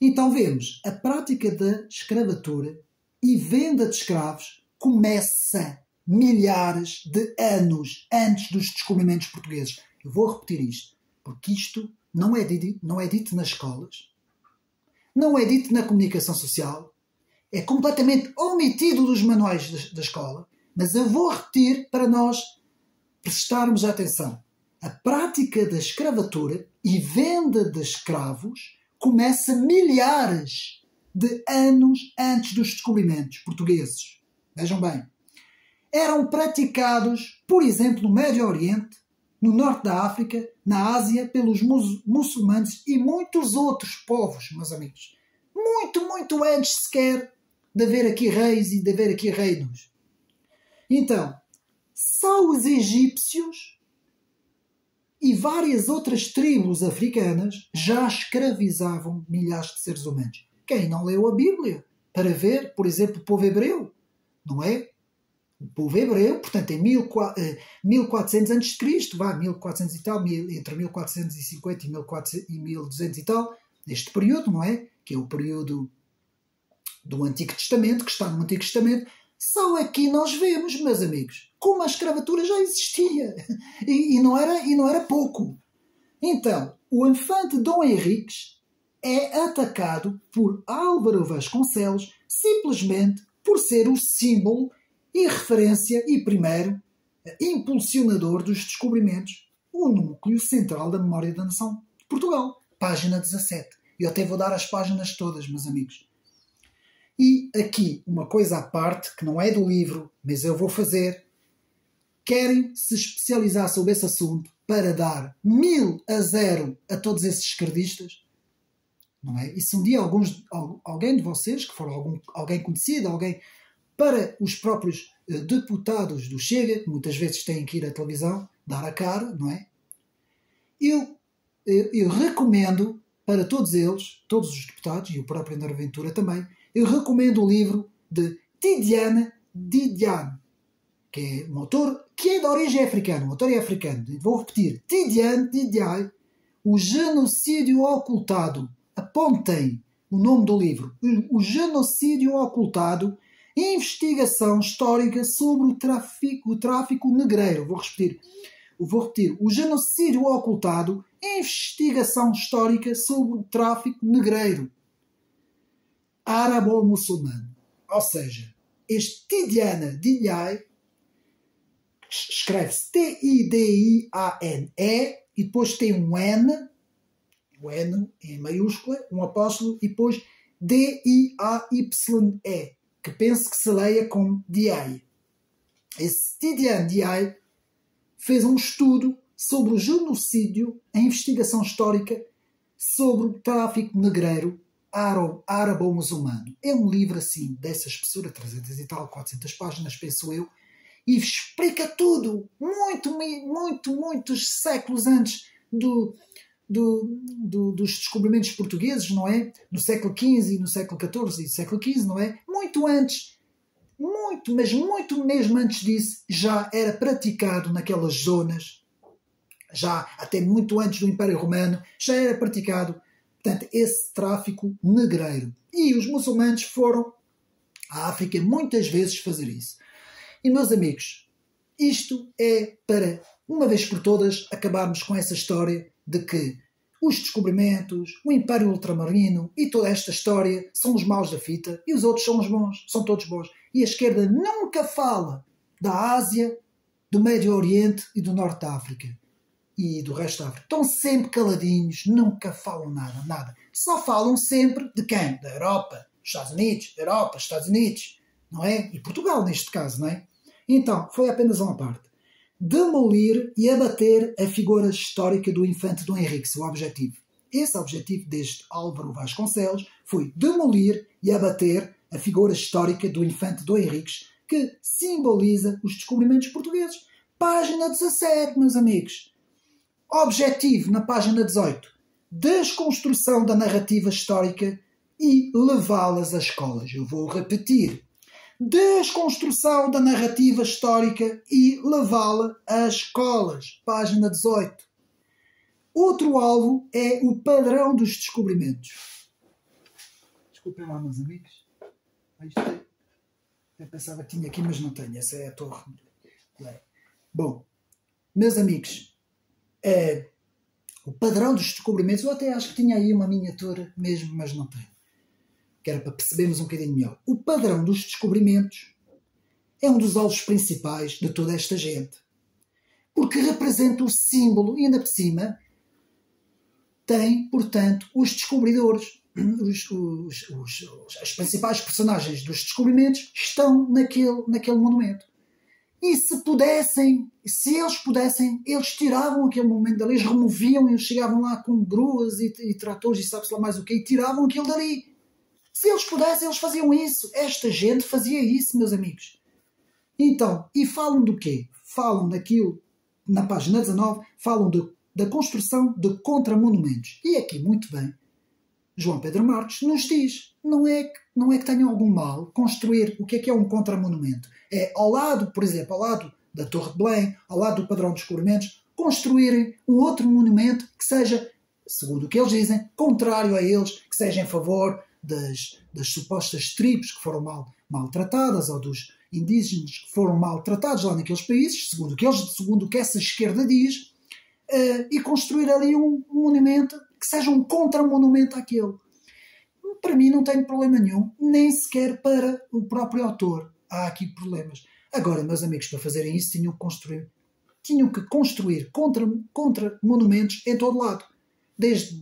então vemos a prática da escravatura e venda de escravos começa milhares de anos antes dos descobrimentos portugueses. Eu vou repetir isto, porque isto não é dito nas escolas, não é dito na comunicação social, é completamente omitido dos manuais da escola, mas eu vou repetir para nós prestarmos atenção. A prática da escravatura e venda de escravos começa milhares de anos antes dos descobrimentos portugueses. Vejam bem. Eram praticados, por exemplo, no Médio Oriente, no Norte da África, na Ásia, pelos muçulmanos e muitos outros povos, meus amigos. Muito, muito antes sequer de haver aqui reis e de haver aqui reinos. Então, só os egípcios e várias outras tribos africanas já escravizavam milhares de seres humanos. Quem não leu a Bíblia para ver, por exemplo, o povo hebreu, não é? O povo hebreu, portanto, em 1400 a.C., vai, 1400 e tal, entre 1450 e 1200 e tal, este período, não é? Que é o período do Antigo Testamento, que está no Antigo Testamento. Só aqui nós vemos, meus amigos, como a escravatura já existia. E não era pouco. Então, o infante Dom Henriques é atacado por Álvaro Vasconcelos simplesmente por ser o símbolo e referência e primeiro impulsionador dos descobrimentos, o núcleo central da memória da nação de Portugal. Página 17. Eu até vou dar as páginas todas, meus amigos. E aqui, uma coisa à parte, que não é do livro, mas eu vou fazer. Querem se especializar sobre esse assunto para dar 1000-0 a todos esses esquerdistas? Não é? E se um dia alguém de vocês, que for alguém conhecido, alguém para os próprios deputados do Chega, que muitas vezes têm que ir à televisão, dar a cara, não é? Eu recomendo para todos eles, todos os deputados, e o próprio André Ventura também, eu recomendo o livro de Tidjane Didiane, que é um autor que é de origem africana. O autor é africano. Vou repetir. Tidjane Didiane, O Genocídio Ocultado. Apontem o nome do livro. O Genocídio Ocultado, investigação histórica sobre o tráfico negreiro. Vou repetir. O Genocídio Ocultado, investigação histórica sobre o tráfico negreiro árabo-muçulmano. Ou seja, este Tidjane Didiane escreve-se T-I-D-I-A-N-E e depois tem um N, o N em maiúscula, um apóstolo, e depois D-I-A-Y-E, que penso que se leia como Diai. Esse Tidjane Diai fez um estudo sobre o genocídio, a investigação histórica sobre o tráfico negreiro árabo-muçulmano. É um livro assim, dessa espessura, 300 e tal, 400 páginas, penso eu, e explica tudo, muitos séculos antes dos descobrimentos portugueses, não é? No século XV, no século XIV e século XV, não é? Muito antes, mas muito mesmo antes disso, já era praticado naquelas zonas, já até muito antes do Império Romano, já era praticado, portanto, esse tráfico negreiro. E os muçulmanos foram à África muitas vezes fazer isso. E, meus amigos, isto é para, uma vez por todas, acabarmos com essa história de que os descobrimentos, o Império Ultramarino e toda esta história são os maus da fita e os outros são os bons, são todos bons. E a esquerda nunca fala da Ásia, do Médio Oriente e do Norte da África e do resto da África. Estão sempre caladinhos, nunca falam nada. Só falam sempre de quem? Da Europa, Estados Unidos, Europa, Estados Unidos, não é? E Portugal, neste caso, não é? Então, foi apenas uma parte. Demolir e abater a figura histórica do infante Dom Henrique, seu objetivo. Esse objetivo deste Álvaro Vasconcelos foi demolir e abater a figura histórica do infante Dom Henrique, que simboliza os descobrimentos portugueses. Página 17, meus amigos. Objetivo, na página 18. Desconstrução da narrativa histórica e levá-las às escolas. Eu vou repetir. Desconstrução da narrativa histórica e levá-la às escolas. Página 18. Outro alvo é o padrão dos descobrimentos. Desculpem lá, meus amigos. Eu pensava que tinha aqui, mas não tenho. Essa é a torre. Bom, meus amigos, o padrão dos descobrimentos, eu até acho que tinha aí uma miniatura mesmo, mas não tenho. Que era para percebermos um bocadinho melhor. O padrão dos descobrimentos é um dos alvos principais de toda esta gente. Porque representa o símbolo e ainda por cima tem, portanto, os descobridores. As principais personagens dos descobrimentos estão naquele monumento. E se eles pudessem, eles tiravam aquele monumento dali, eles removiam e eles chegavam lá com gruas e tratores e sabe-se lá mais o quê, e tiravam aquilo dali. Se eles pudessem, eles faziam isso. Esta gente fazia isso, meus amigos. Então, e falam do quê? Falam daquilo, na página 19, falam da construção de contramonumentos. E aqui, muito bem, João Pedro Marques nos diz, não é que tenham algum mal construir o que é um contramonumento. É ao lado, por exemplo, ao lado da Torre de Belém, ao lado do Padrão dos Descobrimentos, construírem um outro monumento que seja, segundo o que eles dizem, contrário a eles, que seja em favor das supostas tribos que foram maltratadas ou dos indígenas que foram maltratados lá naqueles países, segundo o que essa esquerda diz, e construir ali um monumento que seja um contramonumento àquele. Para mim não tem problema nenhum, nem sequer para o próprio autor. Há aqui problemas. Agora, meus amigos, para fazerem isso tinham que construir contra-monumentos em todo lado. Desde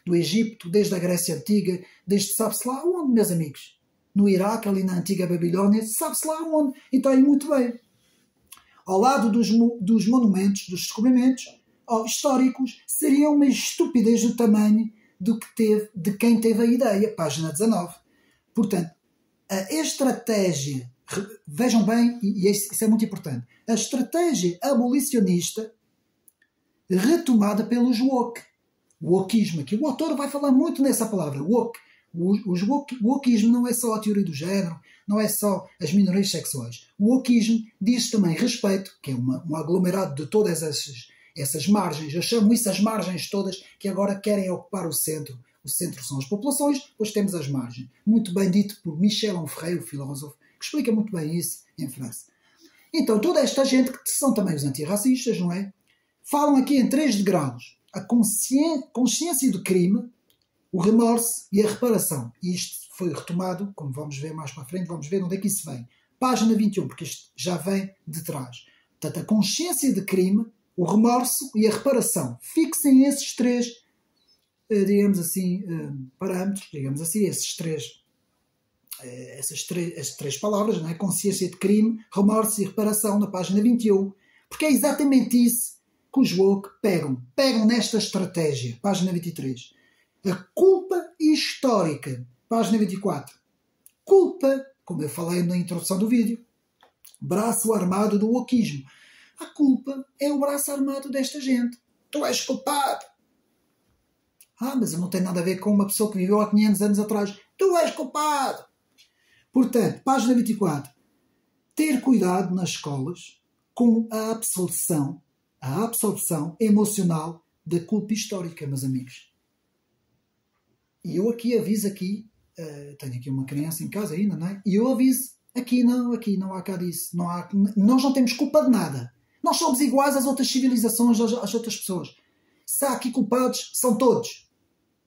do Egito, desde a Grécia Antiga, desde sabe-se lá onde, meus amigos. No Iraque, ali na antiga Babilónia, sabe-se lá onde. Então é muito bem. Ao lado dos monumentos, dos descobrimentos históricos, seria uma estupidez do tamanho de quem teve a ideia. Página 19. Portanto, a estratégia, vejam bem, e isso é muito importante, a estratégia abolicionista retomada pelos woke. O wokeismo aqui. O autor vai falar muito nessa palavra, woke. O wokeismo não é só a teoria do género, não é só as minorias sexuais. O wokeismo diz também respeito, que é um aglomerado de todas essas margens. Eu chamo isso as margens todas que agora querem ocupar o centro. O centro são as populações, depois temos as margens. Muito bem dito por Michel Onfray, o filósofo, que explica muito bem isso em França. Então, toda esta gente, que são também os antirracistas, não é? Falam aqui em 3 degraus. A consciência do crime, o remorso e a reparação. E isto foi retomado, como vamos ver mais para a frente, vamos ver onde é que isso vem. Página 21, porque isto já vem de trás. Portanto, a consciência de crime, o remorso e a reparação. Fixem esses 3, digamos assim, parâmetros, digamos assim, essas três palavras, não é? Consciência de crime, remorso e reparação, na página 21. Porque é exatamente isso que os woke pegam. Pegam nesta estratégia, página 23. A culpa histórica, página 24. Culpa, como eu falei na introdução do vídeo, braço armado do wokeismo. A culpa é o braço armado desta gente. Tu és culpado. Mas eu não tenho nada a ver com uma pessoa que viveu há 500 anos atrás. Tu és culpado. Portanto, página 24. Ter cuidado nas escolas com a absorção emocional da culpa histórica, meus amigos. E eu aqui aviso tenho aqui uma criança em casa ainda, não é? E eu aviso, aqui não há cá disso. Nós não temos culpa de nada. Nós somos iguais às outras civilizações, às outras pessoas. Se há aqui culpados, são todos.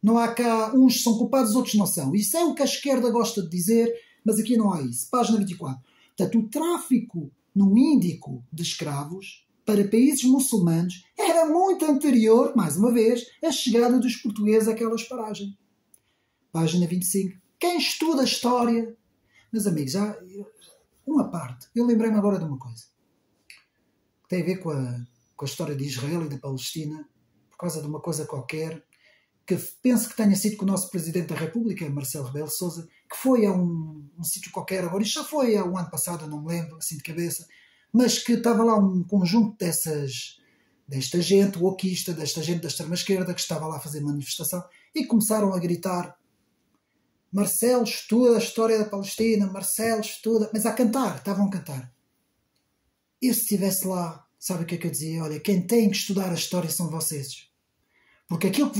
Não há cá uns são culpados, outros não são. Isso é o que a esquerda gosta de dizer, mas aqui não há isso. Página 24. Portanto, o tráfico no Índico de escravos para países muçulmanos era muito anterior, mais uma vez, à chegada dos portugueses àquelas paragens. Página 25. Quem estuda a história... Meus amigos, uma parte. Eu lembrei-me agora de uma coisa. Que tem a ver com a história de Israel e da Palestina, por causa de uma coisa qualquer, que penso que tenha sido com o nosso Presidente da República, Marcelo Rebelo de Sousa, que foi a um sítio qualquer agora, isto já foi há um ano passado, eu não me lembro, assim de cabeça, mas que estava lá um conjunto desta gente wokeista, desta gente da extrema-esquerda, que estava lá a fazer manifestação, e começaram a gritar: Marcelo estuda a história da Palestina, Marcelo estuda... Mas estavam a cantar. Eu se estivesse lá, sabe o que é que eu dizia? Olha, quem tem que estudar a história são vocês. Porque aquilo que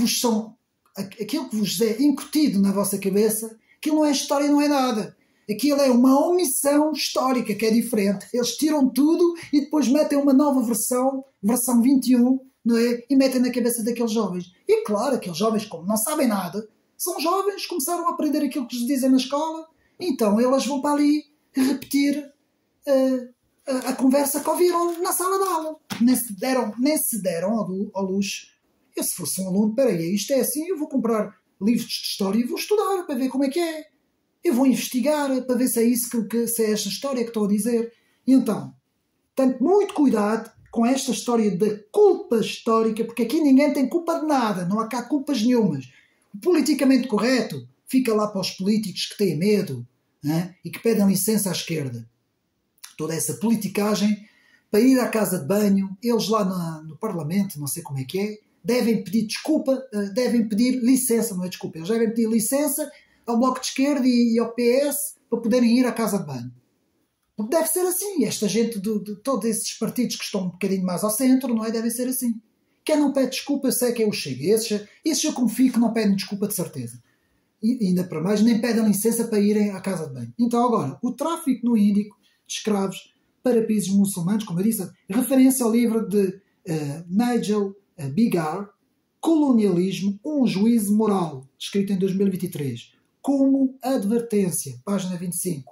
vos é incutido na vossa cabeça, aquilo não é história, não é nada. Aquilo é uma omissão histórica, que é diferente. Eles tiram tudo e depois metem uma nova versão 21, não é? E metem na cabeça daqueles jovens. E claro, aqueles jovens, como não sabem nada, são jovens, começaram a aprender aquilo que lhes dizem na escola, então elas vão para ali repetir a conversa que ouviram na sala de aula. Nem se deram ao luxo. Eu, se fosse um aluno, peraí, isto é assim, eu vou comprar livros de história e vou estudar para ver como é que é. Eu vou investigar para ver se é isso se é esta história que estou a dizer. E então, tanto muito cuidado com esta história da culpa histórica, porque aqui ninguém tem culpa de nada, não há cá culpas nenhumas. O politicamente correto fica lá para os políticos que têm medo, né? E que pedem licença à esquerda. Toda essa politicagem para ir à casa de banho, eles lá no Parlamento, não sei como é que é, devem pedir desculpa, devem pedir licença, não é desculpa, eles devem pedir licença ao Bloco de Esquerda e ao PS para poderem ir à casa de banho. Porque deve ser assim. Esta gente de todos esses partidos que estão um bocadinho mais ao centro, não é? Devem ser assim. Quem não pede desculpa, eu sei que é o Chega. Esses eu confio que não pedem desculpa de certeza. E ainda para mais, nem pedem licença para irem à casa de banho. Então agora, o tráfico no Índico de escravos para países muçulmanos, como eu disse, referência ao livro de Nigel Bigar, Colonialismo, um juízo moral, escrito em 2023, como advertência, página 25.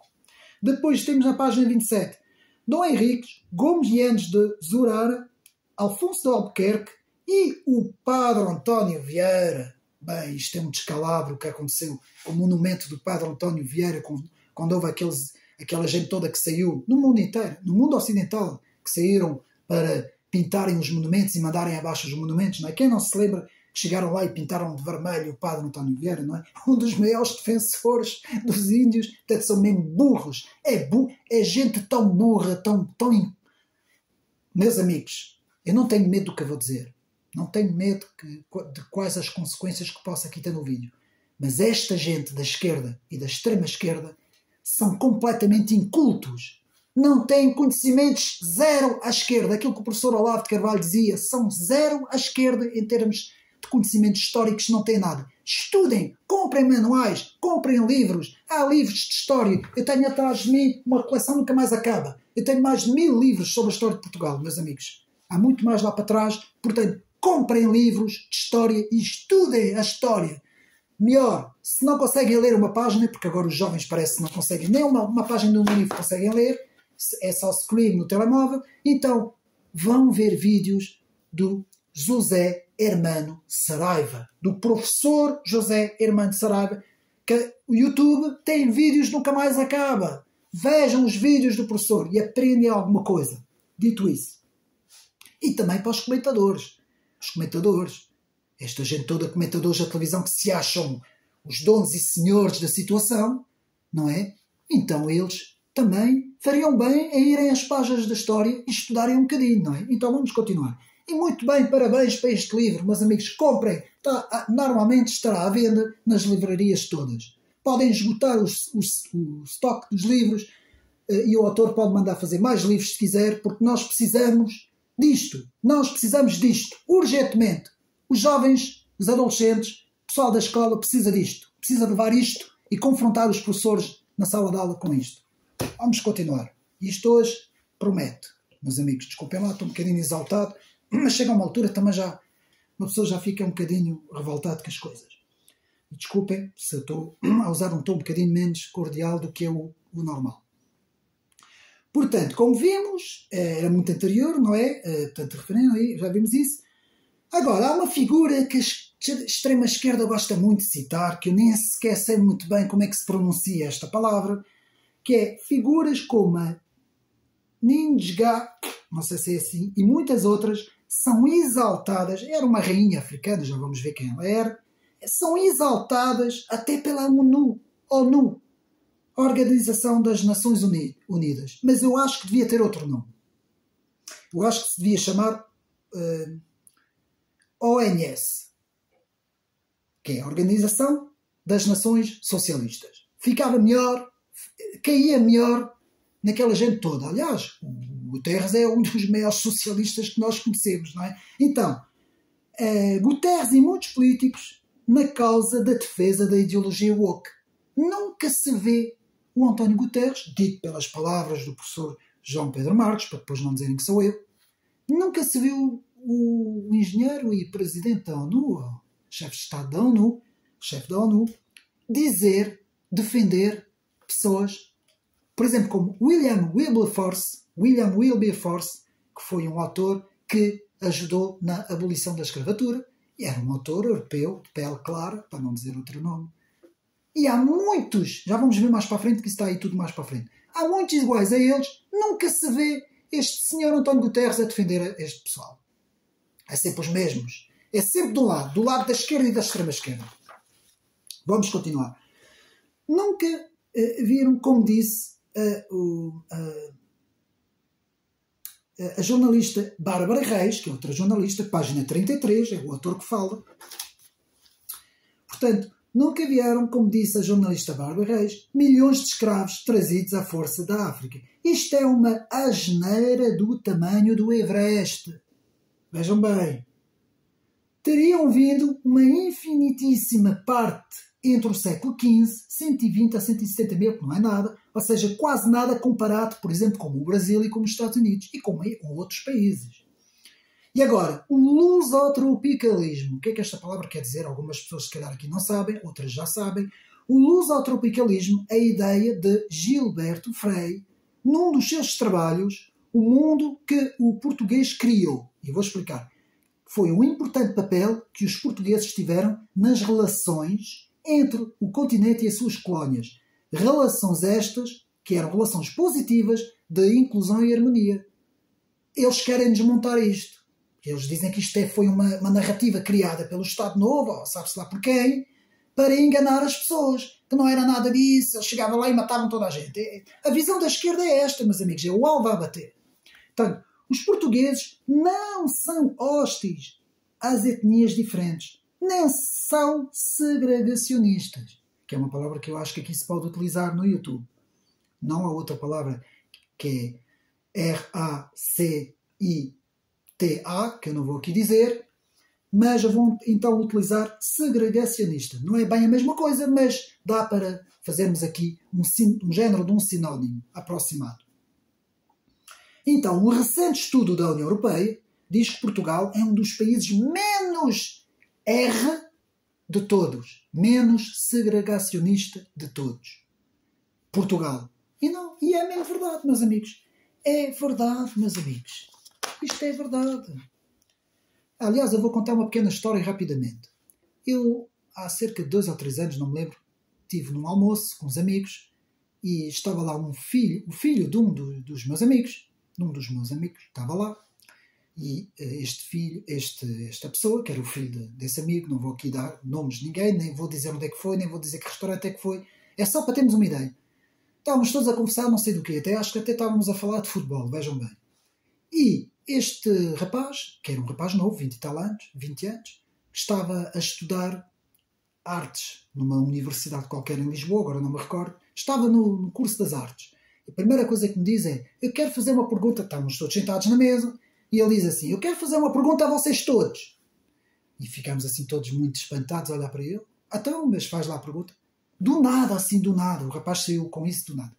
Depois temos na página 27, Dom Henriques, Gomes Yanes de Zurara, Alfonso de Albuquerque e o Padre António Vieira. Bem, isto é um descalabro que aconteceu com o monumento do Padre António Vieira, quando houve aquela gente toda que saiu, no mundo inteiro, no mundo ocidental, que saíram para pintarem os monumentos e mandarem abaixo os monumentos, não é? Quem não se lembra que chegaram lá e pintaram de vermelho o Padre António Vieira, não é? Um dos maiores defensores dos índios, portanto são mesmo burros. É gente tão burra, tão... Meus amigos, eu não tenho medo do que eu vou dizer. Não tenho medo de quais as consequências que possa aqui ter no vídeo. Mas esta gente da esquerda e da extrema-esquerda são completamente incultos. Não têm conhecimentos zero à esquerda. Aquilo que o professor Olavo de Carvalho dizia, são zero à esquerda em termos de conhecimentos históricos, não têm nada. Estudem, comprem manuais, comprem livros. Há livros de história. Eu tenho atrás de mim uma coleção que nunca mais acaba. Eu tenho mais de 1000 livros sobre a história de Portugal, meus amigos. Há muito mais lá para trás. Portanto, comprem livros de história e estudem a história. Melhor, se não conseguem ler uma página, porque agora os jovens parece que não conseguem nem uma página de um livro conseguem ler, é só screen no telemóvel, então vão ver vídeos do José Hermano Saraiva, do professor José Hermano Saraiva, que o YouTube tem vídeos nunca mais acaba. Vejam os vídeos do professor e aprendem alguma coisa. Dito isso. E também para os comentadores. Os comentadores. Esta gente toda, comentadores da televisão que se acham os donos e senhores da situação, não é? Então eles também fariam bem a irem às páginas da história e estudarem um bocadinho, não é? Então vamos continuar. E muito bem, parabéns para este livro, meus amigos, comprem. Normalmente estará à venda nas livrarias todas. Podem esgotar o estoque dos livros e o autor pode mandar fazer mais livros se quiser, porque nós precisamos disto. Nós precisamos disto, urgentemente. Os jovens, os adolescentes, o pessoal da escola precisa disto. Precisa levar isto e confrontar os professores na sala de aula com isto. Vamos continuar. Isto hoje promete. Meus amigos, desculpem lá, estou um bocadinho exaltado, mas chega a uma altura também já uma pessoa já fica um bocadinho revoltado com as coisas. Desculpem se eu estou a usar um tom um bocadinho menos cordial do que é o normal. Portanto, como vimos, era muito anterior, não é? Portanto, referendo aí, já vimos isso. Agora, há uma figura que a extrema-esquerda gosta muito de citar, que eu nem sequer sei muito bem como é que se pronuncia esta palavra, que é figuras como a Ninjga, não sei se é assim, e muitas outras são exaltadas. Era uma rainha africana, já vamos ver quem ela era. São exaltadas até pela ONU, Organização das Nações Unidas. Mas eu acho que devia ter outro nome. Eu acho que se devia chamar ONS, que é a Organização das Nações Socialistas. Ficava melhor, caía melhor naquela gente toda. Aliás, o Guterres é um dos maiores socialistas que nós conhecemos, não é? Então, Guterres e muitos políticos na causa da defesa da ideologia woke. Nunca se vê o António Guterres, dito pelas palavras do professor João Pedro Marques, para depois não dizerem que sou eu, nunca se viu o engenheiro e presidente da ONU, o chefe de Estado da ONU, chefe da ONU, defender pessoas, por exemplo, como William Wilberforce, que foi um autor que ajudou na abolição da escravatura, e era um autor europeu, de pele clara, para não dizer outro nome. E há muitos, já vamos ver mais para a frente, que isso está aí tudo mais para a frente. Há muitos iguais a eles, nunca se vê este senhor António Guterres a defender este pessoal. É sempre os mesmos. É sempre do lado da esquerda e da extrema-esquerda. Vamos continuar. Nunca viram, como disse a jornalista Bárbara Reis, que é outra jornalista, página 33, é o autor que fala. Portanto, nunca vieram, como disse a jornalista Bárbara Reis, milhões de escravos trazidos à força da África. Isto é uma asneira do tamanho do Everest. Vejam bem. Teriam vindo uma infinitíssima parte entre o século XV, 120 a 170 mil, que não é nada, ou seja, quase nada comparado, por exemplo, com o Brasil e com os Estados Unidos e com outros países. E agora, o lusotropicalismo. O que é que esta palavra quer dizer? Algumas pessoas se calhar aqui não sabem, outras já sabem. O lusotropicalismo é a ideia de Gilberto Frei, num dos seus trabalhos, o mundo que o português criou. E vou explicar. Foi um importante papel que os portugueses tiveram nas relações entre o continente e as suas colónias. Relações estas que eram relações positivas de inclusão e harmonia. Eles querem desmontar isto. Eles dizem que isto foi uma narrativa criada pelo Estado Novo, ou sabe-se lá por quem, para enganar as pessoas. Que não era nada disso, eles chegavam lá e matavam toda a gente. A visão da esquerda é esta, meus amigos, é o alvo a bater. Portanto, os portugueses não são hostis às etnias diferentes. nem são segregacionistas, que é uma palavra que eu acho que aqui se pode utilizar no YouTube. Não há outra palavra que é RACITA, que eu não vou aqui dizer, mas eu vou então utilizar segregacionista. Não é bem a mesma coisa, mas dá para fazermos aqui um género de um sinónimo aproximado. Então, um recente estudo da União Europeia diz que Portugal é um dos países menos R de todos, menos segregacionista de todos. Portugal. E é mesmo verdade, meus amigos. É verdade, meus amigos. Isto é verdade. Aliás, eu vou contar uma pequena história rapidamente. Eu, há cerca de 2 ou 3 anos, não me lembro, estive num almoço com uns amigos e estava lá o filho de um dos meus amigos. Um dos meus amigos estava lá. E esta pessoa, que era o filho desse amigo, não vou aqui dar nomes de ninguém, nem vou dizer onde é que foi, nem vou dizer que restaurante é que foi. É só para termos uma ideia. Estávamos todos a conversar, não sei do quê, acho que até estávamos a falar de futebol, vejam bem. E este rapaz, que era um rapaz novo, 20 e tal anos, 20 anos, estava a estudar artes numa universidade qualquer em Lisboa, agora não me recordo, estava no curso das artes. A primeira coisa que me diz é, eu quero fazer uma pergunta, estávamos todos sentados na mesa, e ele diz assim, eu quero fazer uma pergunta a vocês todos. E ficámos assim todos muito espantados a olhar para ele. Então, mas faz lá a pergunta. Do nada, assim, do nada. O rapaz saiu com isso do nada.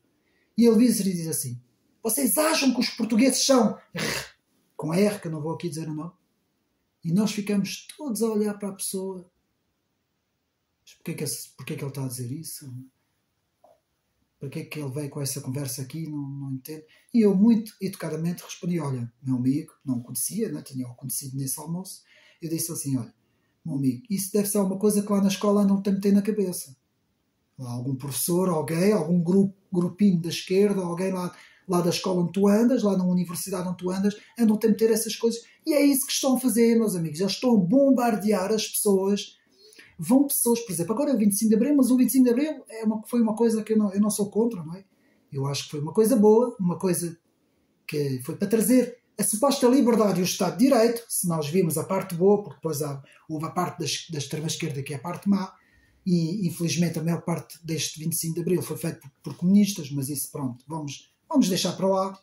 E ele diz assim, vocês acham que os portugueses são com R, que eu não vou aqui dizer o nome? E nós ficamos todos a olhar para a pessoa. Mas porquê que ele está a dizer isso? Porquê que ele veio com essa conversa aqui? Não entendo. E eu, muito educadamente, respondi, olha, meu amigo, não o conhecia, não tinha o conhecido nesse almoço. Eu disse assim, olha, meu amigo, isso deve ser uma coisa que lá na escola não te meteu na cabeça. Lá algum professor, alguém, algum grupinho da esquerda, alguém lá da escola onde tu andas, lá na universidade onde tu andas, andam-te a meter essas coisas. E é isso que estão a fazer, meus amigos. Eles estão a bombardear as pessoas. Vão pessoas, por exemplo, agora é o 25 de Abril, mas o 25 de Abril foi uma coisa que eu não sou contra, não é? Eu acho que foi uma coisa boa, uma coisa que foi para trazer a suposta liberdade e o Estado de Direito, se nós vimos a parte boa, porque depois houve a parte da extrema-esquerda que é a parte má, e infelizmente a maior parte deste 25 de Abril foi feito por comunistas, mas isso pronto, vamos deixar para lá.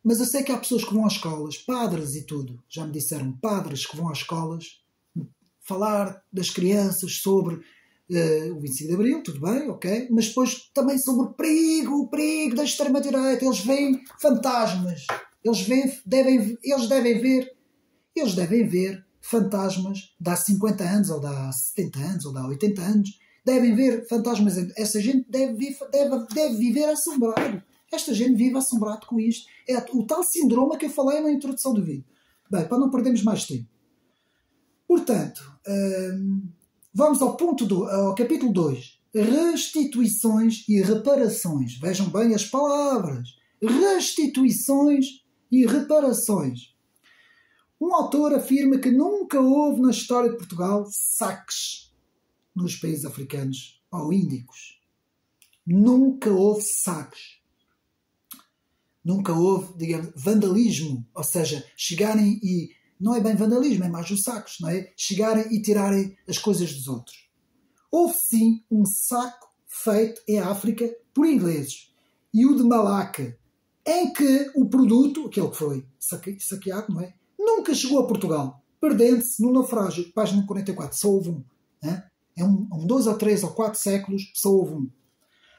Mas eu sei que há pessoas que vão às escolas, padres e tudo, já me disseram padres que vão às escolas, falar das crianças sobre o 25 de Abril, tudo bem, ok, mas depois também sobre o perigo da extrema-direita. Eles veem fantasmas, eles devem ver fantasmas de há 50 anos, ou de há 70 anos, ou de há 80 anos, devem ver fantasmas. Essa gente deve viver assombrado. Esta gente vive assombrado com isto. É o tal síndrome que eu falei na introdução do vídeo. Bem, para não perdermos mais tempo. Portanto, vamos ao capítulo 2. Restituições e reparações. Vejam bem as palavras. Restituições e reparações. Um autor afirma que nunca houve na história de Portugal saques nos países africanos ou índicos. Nunca houve saques. Nunca houve, digamos, vandalismo. Ou seja, chegarem e... Não é bem vandalismo, é mais os sacos, não é? Chegarem e tirarem as coisas dos outros. Houve sim um saco feito em África por ingleses. E o de Malaca, em que o produto, aquele que foi saqueado, não é? Nunca chegou a Portugal, perdendo-se no naufrágio. Página 44, só houve um. É 2 ou 3 ou 4 séculos, só houve um.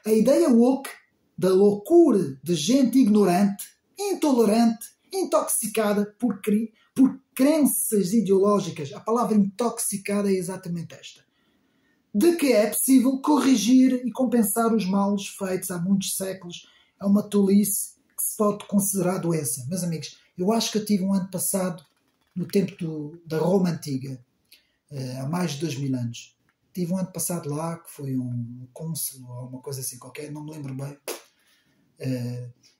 A ideia woke da loucura de gente ignorante, intolerante, intoxicada por crenças ideológicas. A palavra intoxicada é exatamente esta. De que é possível corrigir e compensar os males feitos há muitos séculos. É uma tolice que se pode considerar doença. Meus amigos, eu acho que eu tive um ano passado, no tempo da Roma Antiga, há mais de 2000 anos. Tive um ano passado lá, que foi um cônsul ou uma coisa assim qualquer, não me lembro bem.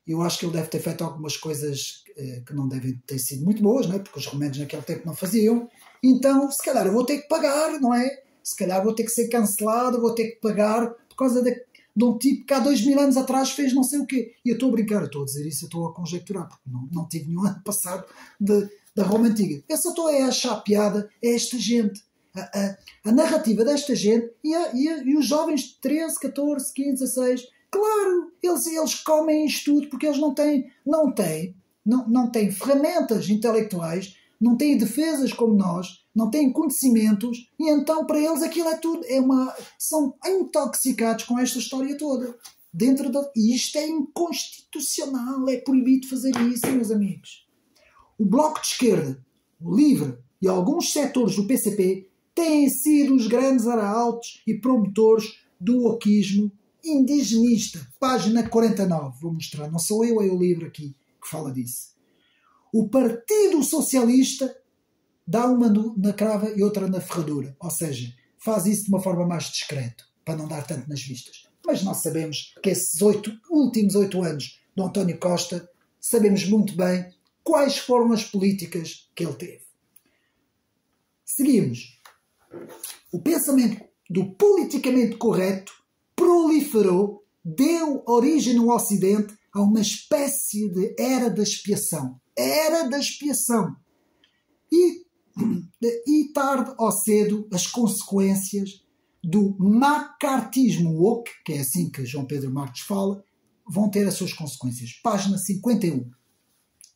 Eu acho que ele deve ter feito algumas coisas que não devem ter sido muito boas, não é? Porque os romanos naquele tempo não faziam. Então, se calhar eu vou ter que pagar, não é? Se calhar vou ter que ser cancelado, vou ter que pagar por causa de um tipo que há 2000 anos atrás fez não sei o quê. E eu estou a brincar, eu estou a dizer isso, eu estou a conjecturar, porque não tive nenhum ano passado da Roma Antiga. Eu só estou a achar piada a esta gente. A narrativa desta gente e os jovens de 13, 14, 15, 16, claro, eles comem isto tudo porque eles não têm ferramentas intelectuais, não têm defesas como nós, não têm conhecimentos, e então para eles aquilo é tudo, são intoxicados com esta história toda. E isto é inconstitucional, é proibido fazer isso, meus amigos. O Bloco de Esquerda, o LIVRE e alguns setores do PCP têm sido os grandes arautos e promotores do wokeismo indigenista. Página 49, vou mostrar, não sou eu, é o LIVRE aqui que fala disso. O Partido Socialista dá uma na crava e outra na ferradura, ou seja, faz isso de uma forma mais discreta, para não dar tanto nas vistas. Mas nós sabemos que esses últimos 8 anos do António Costa, sabemos muito bem quais foram as políticas que ele teve. Seguimos. O pensamento do politicamente correto proliferou, deu origem no Ocidente a uma espécie de era da expiação. Era da expiação. E tarde ou cedo as consequências do macartismo woke, que é assim que João Pedro Marques fala, vão ter as suas consequências. Página 51. Eu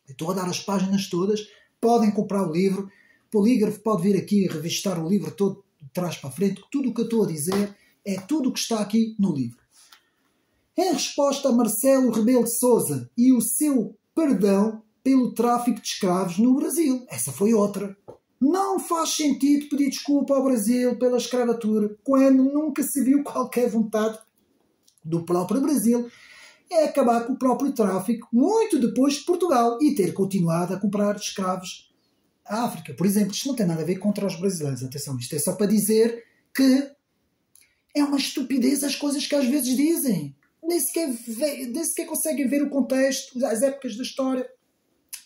estou a dar as páginas todas, podem comprar o livro, o polígrafo pode vir aqui e revistar o livro todo de trás para a frente, tudo o que eu estou a dizer é tudo o que está aqui no livro. Em resposta a Marcelo Rebelo de Sousa e o seu perdão pelo tráfico de escravos no Brasil. Essa foi outra. Não faz sentido pedir desculpa ao Brasil pela escravatura quando nunca se viu qualquer vontade do próprio Brasil em acabar com o próprio tráfico muito depois de Portugal e ter continuado a comprar escravos à África. Por exemplo, isto não tem nada a ver contra os brasileiros. Atenção, isto é só para dizer que é uma estupidez as coisas que às vezes dizem. Nem sequer conseguem ver o contexto, as épocas da história.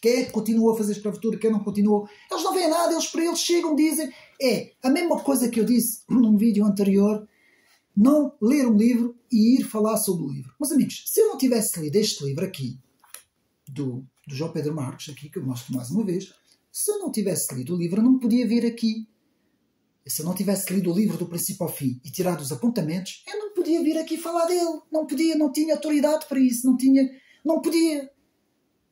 Quem é que continuou a fazer escravatura, quem não continuou. Eles não veem nada, para eles chegam, dizem. É a mesma coisa que eu disse num vídeo anterior, não ler um livro e ir falar sobre o livro. Meus amigos, se eu não tivesse lido este livro aqui, do João Pedro Marques, aqui que eu mostro mais uma vez, se eu não tivesse lido o livro, eu não podia vir aqui. Se eu não tivesse lido o livro do princípio ao fim e tirado os apontamentos, eu não podia vir aqui falar dele. Não podia, não tinha autoridade para isso, não podia.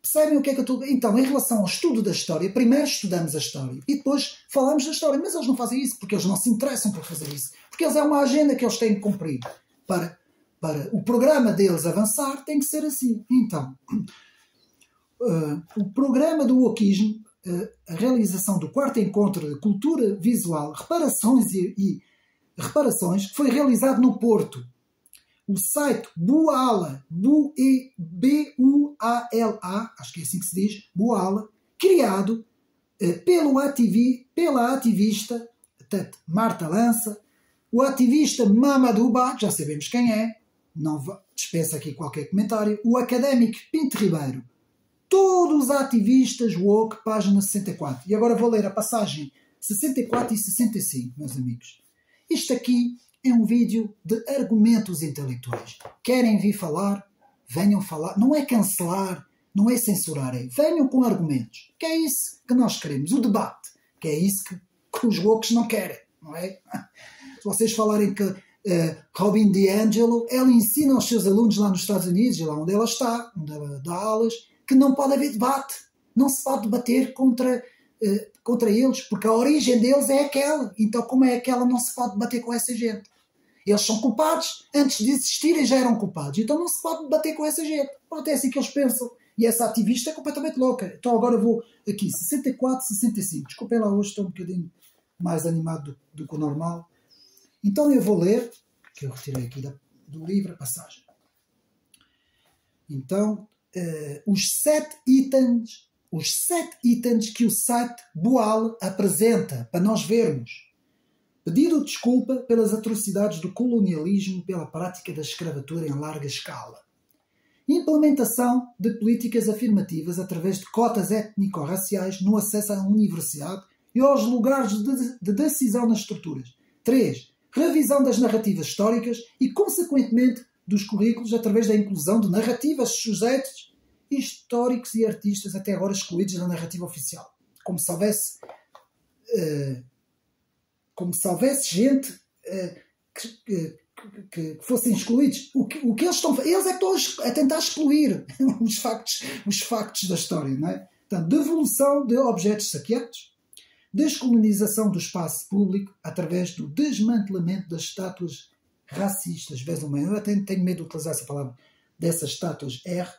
Percebem o que é que eu estou... Então, em relação ao estudo da história, primeiro estudamos a história e depois falamos da história. Mas eles não fazem isso porque eles não se interessam por fazer isso. Porque eles é uma agenda que eles têm que cumprir. Para o programa deles avançar, tem que ser assim. Então, o programa do wokeismo, a realização do 4º encontro de cultura visual, reparações reparações, que foi realizado no Porto. O site Buala, B-U-A-L-A, acho que é assim que se diz, Buala, criado pela ativista Marta Lança, o ativista Mamadou Ba, já sabemos quem é, não dispensa aqui qualquer comentário, o académico Pinto Ribeiro, todos os ativistas woke, página 64. E agora vou ler a passagem 64 e 65, meus amigos. Isto aqui é um vídeo de argumentos intelectuais. Querem vir falar? Venham falar. Não é cancelar, não é censurar, é venham com argumentos. Que é isso que nós queremos, o debate. Que é isso que os wokes não querem, não é? Se vocês falarem que Robin DiAngelo, ela ensina aos seus alunos lá nos Estados Unidos, lá onde ela está, onde ela dá aulas, que não pode haver debate. Não se pode debater contra eles, porque a origem deles é aquela. Então, como é aquela, não se pode debater com essa gente. Eles são culpados, antes de existirem já eram culpados. Então não se pode debater com essa gente. Pronto, é assim que eles pensam. E essa ativista é completamente louca. Então agora vou aqui, 64, 65. Desculpem lá, hoje estou um bocadinho mais animado do que o normal. Então eu vou ler, que eu retirei aqui do livro, a passagem. Então, os 7 itens que o site Boal apresenta para nós vermos. Pedido de desculpa pelas atrocidades do colonialismo pela prática da escravatura em larga escala. Implementação de políticas afirmativas através de cotas étnico-raciais no acesso à universidade e aos lugares de decisão nas estruturas. 3. Revisão das narrativas históricas e, consequentemente, dos currículos através da inclusão de narrativas de sujeitos históricos e artistas até agora excluídos da narrativa oficial. como se houvesse gente que fossem excluídos. O que eles estão, eles é que estão a tentar excluir os factos da história, não é? Portanto, devolução de objetos saqueados, descolonização do espaço público através do desmantelamento das estátuas racistas. Vês uma, eu até tenho medo de utilizar essa palavra, dessas estátuas R,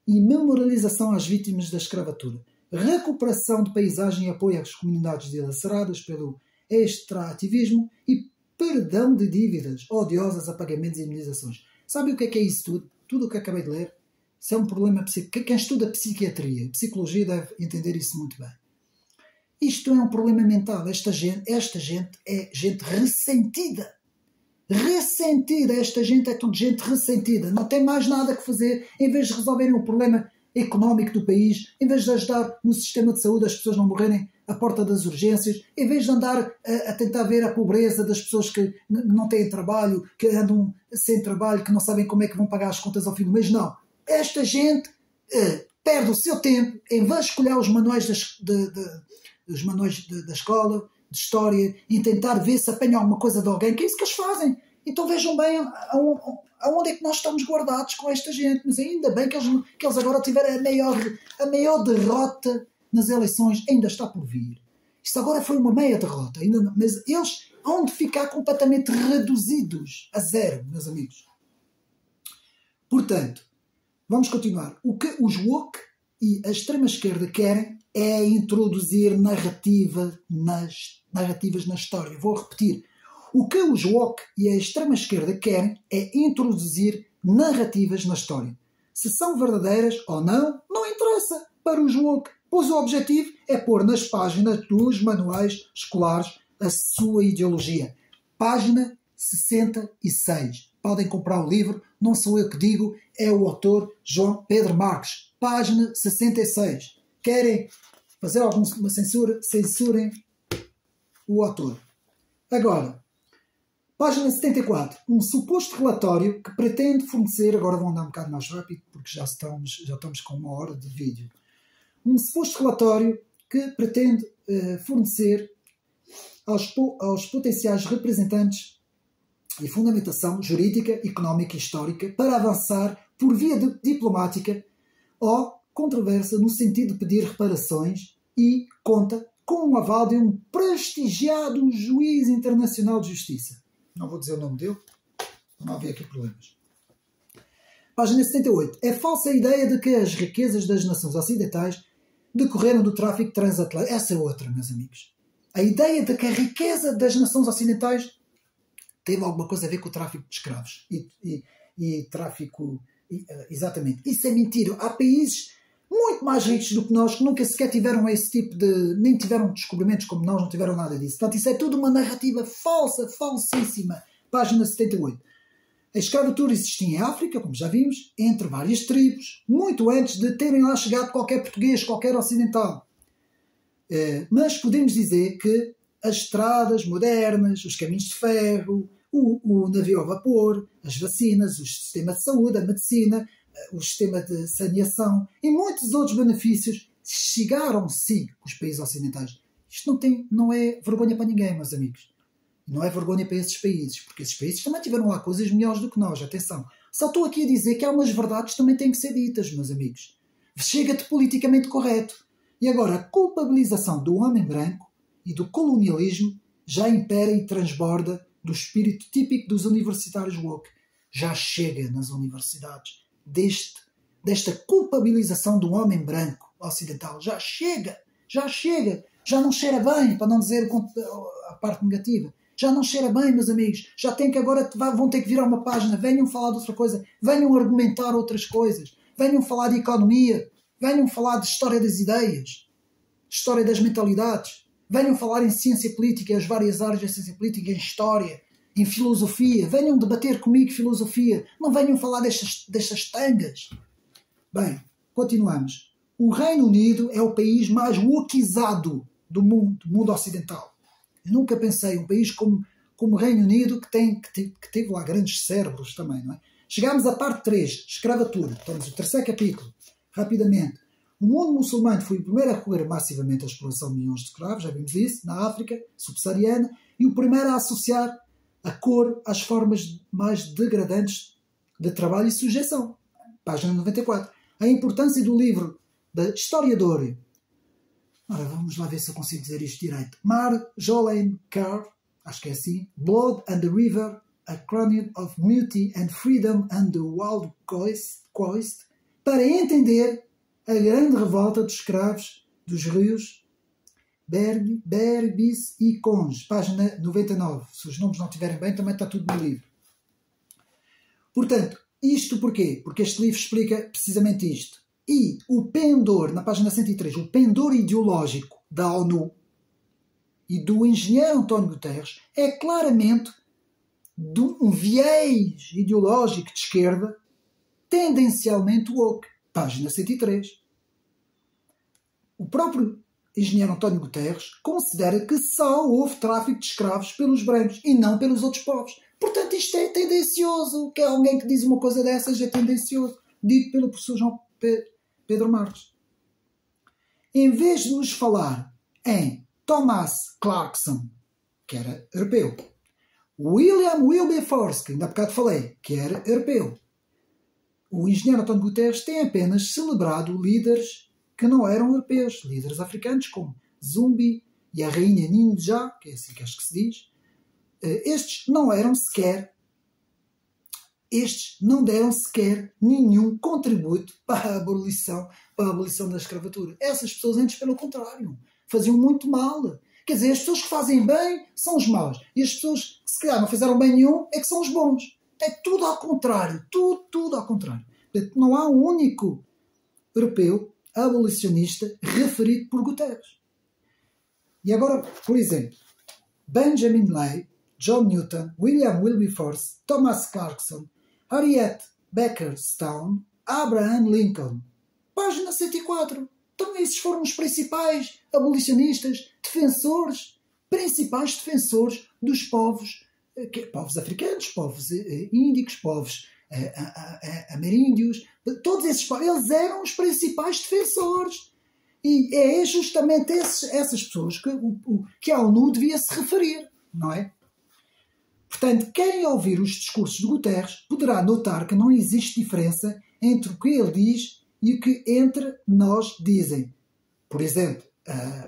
e memorialização às vítimas da escravatura. Recuperação de paisagem e apoio às comunidades dilaceradas pelo extrativismo e perdão de dívidas odiosas a pagamentos e indenizações. Sabe o que é isso tudo? Tudo o que acabei de ler? Isso é um problema psíquico. Quem estuda psiquiatria, psicologia deve entender isso muito bem. Isto é um problema mental. Esta gente é gente ressentida. Ressentida. Esta gente é tudo gente ressentida. Não tem mais nada que fazer. Em vez de resolverem o problema económico do país, em vez de ajudar no sistema de saúde as pessoas não morrerem à porta das urgências, em vez de andar a tentar ver a pobreza das pessoas que não têm trabalho, que andam sem trabalho, que não sabem como é que vão pagar as contas ao fim do mês, não. Esta gente perde o seu tempo em vez de escolher os manuais da escola, de história, e tentar ver se apanham alguma coisa de alguém, que é isso que eles fazem. Então vejam bem aonde é que nós estamos guardados com esta gente. Mas ainda bem que eles agora tiveram a maior derrota nas eleições. Ainda está por vir. Isto agora foi uma meia derrota. Mas eles hão de ficar completamente reduzidos a zero, meus amigos. Portanto, vamos continuar. O que os woke e a extrema-esquerda querem é introduzir narrativas na história. Vou repetir. O que os woke e a extrema-esquerda querem é introduzir narrativas na história. Se são verdadeiras ou não, não interessa para os woke, pois o objetivo é pôr nas páginas dos manuais escolares a sua ideologia. Página 66. Podem comprar o livro, não sou eu que digo, é o autor João Pedro Marques. Página 66. Querem fazer alguma censura? Censurem o autor. Agora, página 74. Um suposto relatório que pretende fornecer... Agora vou andar um bocado mais rápido porque já estamos com 1 hora de vídeo. Um suposto relatório que pretende fornecer aos potenciais representantes e fundamentação jurídica, económica e histórica para avançar por via diplomática ou controversa no sentido de pedir reparações e conta com o aval de um prestigiado juiz internacional de justiça. Não vou dizer o nome dele, não havia aqui problemas. Página 78. É falsa a ideia de que as riquezas das nações ocidentais decorreram do tráfico transatlântico. Essa é outra, meus amigos. A ideia de que a riqueza das nações ocidentais teve alguma coisa a ver com o tráfico de escravos. E tráfico... exatamente. Isso é mentira. Há países muito mais ricos do que nós que nunca sequer tiveram esse tipo de... nem tiveram descobrimentos como nós, não tiveram nada disso. Portanto, isso é tudo uma narrativa falsa, falsíssima. Página 78. A escravatura existia em África, como já vimos, entre várias tribos, muito antes de terem lá chegado qualquer português, qualquer ocidental. Mas podemos dizer que as estradas modernas, os caminhos de ferro, o navio a vapor, as vacinas, o sistema de saúde, a medicina, o sistema de saneação e muitos outros benefícios chegaram, sim, os países ocidentais. Isto não é vergonha para ninguém, meus amigos. Não é vergonha para esses países, porque esses países também tiveram lá coisas melhores do que nós, atenção. Só estou aqui a dizer que há umas verdades que também têm que ser ditas, meus amigos. Chega de politicamente correto. E agora, a culpabilização do homem branco e do colonialismo já impera e transborda do espírito típico dos universitários woke. Já chega nas universidades desta culpabilização do homem branco ocidental. Já chega. Já não cheira bem, para não dizer a parte negativa. Já não cheira bem, meus amigos. Já tem que agora vão ter que virar uma página. Venham falar de outra coisa. Venham argumentar outras coisas. Venham falar de economia. Venham falar de história das ideias. História das mentalidades. Venham falar em ciência política, as várias áreas da ciência política, em história, em filosofia. Venham debater comigo filosofia. Não venham falar destas tangas. Bem, continuamos. O Reino Unido é o país mais wokeizado do mundo ocidental. Eu nunca pensei um país como o Reino Unido que teve lá grandes cérebros também, não é? Chegámos à parte 3, escravatura. Estamos no 3º capítulo. Rapidamente. O mundo muçulmano foi o primeiro a recorrer massivamente à exploração de milhões de escravos, já vimos isso, na África subsaariana, e o primeiro a associar a cor às formas mais degradantes de trabalho e sujeição. Página 94. A importância do livro da historiadora, ora, vamos lá ver se eu consigo dizer isto direito, Marjolaine Carr, acho que é assim, Blood and the River, A Chronicle of Mutiny and Freedom and the Wild Coast, para entender a grande revolta dos escravos dos rios Berbice e Conge, página 99. Se os nomes não estiverem bem, também está tudo no livro. Portanto, isto porquê? Porque este livro explica precisamente isto. E o pendor, na página 103, o pendor ideológico da ONU e do engenheiro António Guterres é claramente de um viés ideológico de esquerda tendencialmente woke. Página 103. O próprio engenheiro António Guterres considera que só houve tráfico de escravos pelos brancos e não pelos outros povos. Portanto, isto é tendencioso. Que alguém que diz uma coisa dessas é tendencioso. Dito pelo professor João Pedro Marques. Em vez de nos falar em Thomas Clarkson, que era europeu, William Wilberforce, que ainda há bocado falei, que era europeu, o engenheiro António Guterres tem apenas celebrado líderes que não eram europeus, líderes africanos como Zumbi e a rainha Ninja, que é assim que acho que se diz. Estes não deram sequer nenhum contributo para a abolição da escravatura. Essas pessoas, antes, pelo contrário, faziam muito mal. Quer dizer, as pessoas que fazem bem são os maus. E as pessoas que, se calhar, não fizeram bem nenhum é que são os bons. É tudo ao contrário. Tudo ao contrário. Portanto, não há um único europeu abolicionista referido por Guterres. E agora, por exemplo, Benjamin Lay, John Newton, William Wilberforce, Thomas Clarkson, Harriet Beecher Stowe, Abraham Lincoln. Página 104. Então esses foram os principais abolicionistas, principais defensores dos povos africanos, povos índicos, povos ameríndios. Todos esses povos, eles eram os principais defensores. E é justamente essas pessoas que a ONU devia se referir, não é? Portanto, quem ouvir os discursos de Guterres poderá notar que não existe diferença entre o que ele diz e o que entre nós dizem. Por exemplo,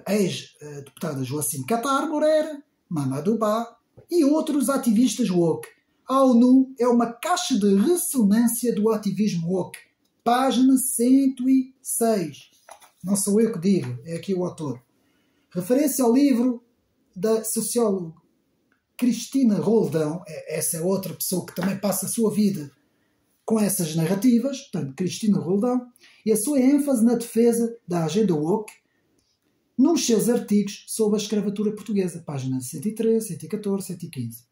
a ex-deputada Joacine Catar Moreira, Mamadou Ba e outros ativistas woke. A ONU é uma caixa de ressonância do ativismo woke. Página 106. Não sou eu que digo, é aqui o autor. Referência ao livro da socióloga Cristina Roldão, essa é outra pessoa que também passa a sua vida com essas narrativas, portanto, Cristina Roldão, e a sua ênfase na defesa da agenda woke nos seus artigos sobre a escravatura portuguesa, páginas 113, 114, 115.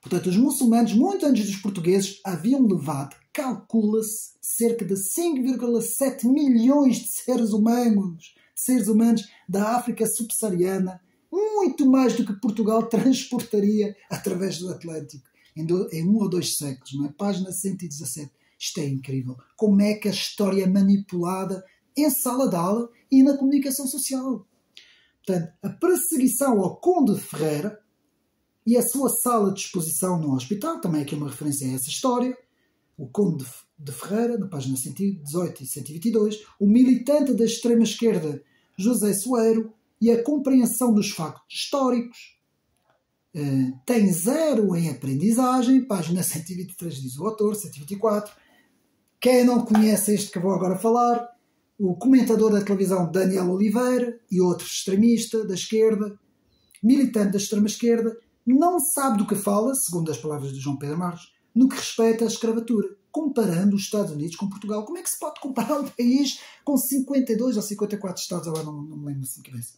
Portanto, os muçulmanos, muito antes dos portugueses, haviam levado, calcula-se, cerca de 5,7 milhões de seres humanos da África subsaariana, muito mais do que Portugal transportaria através do Atlântico em 1 ou 2 séculos. Não é? Página 117. Isto é incrível. Como é que a história é manipulada em sala de aula e na comunicação social. Portanto, a perseguição ao Conde de Ferreira e a sua sala de exposição no hospital, também aqui uma referência a essa história, o Conde de Ferreira, na página 118 e 122, o militante da extrema-esquerda José Soeiro e a compreensão dos factos históricos. Tem zero em aprendizagem, página 123 diz o autor, 124. Quem não conhece este que vou agora falar, o comentador da televisão Daniel Oliveira e outro extremista da esquerda, militante da extrema-esquerda, não sabe do que fala, segundo as palavras de João Pedro Marques, no que respeita à escravatura, comparando os Estados Unidos com Portugal. Como é que se pode comparar um país com 52 ou 54 estados, agora não me lembro assim de cabeça,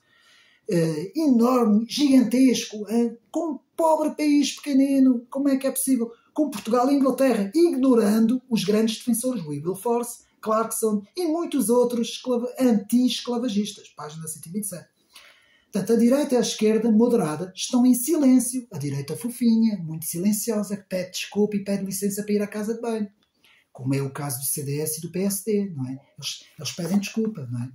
enorme, gigantesco, com um pobre país pequenino, como é que é possível? Com Portugal e Inglaterra, ignorando os grandes defensores, Wilberforce, Clarkson e muitos outros anti-esclavagistas, página 127. Portanto, a direita e a esquerda moderada estão em silêncio. A direita fofinha, muito silenciosa, que pede desculpa e pede licença para ir à casa de banho. como é o caso do CDS e do PSD, não é? Eles pedem desculpa, não é?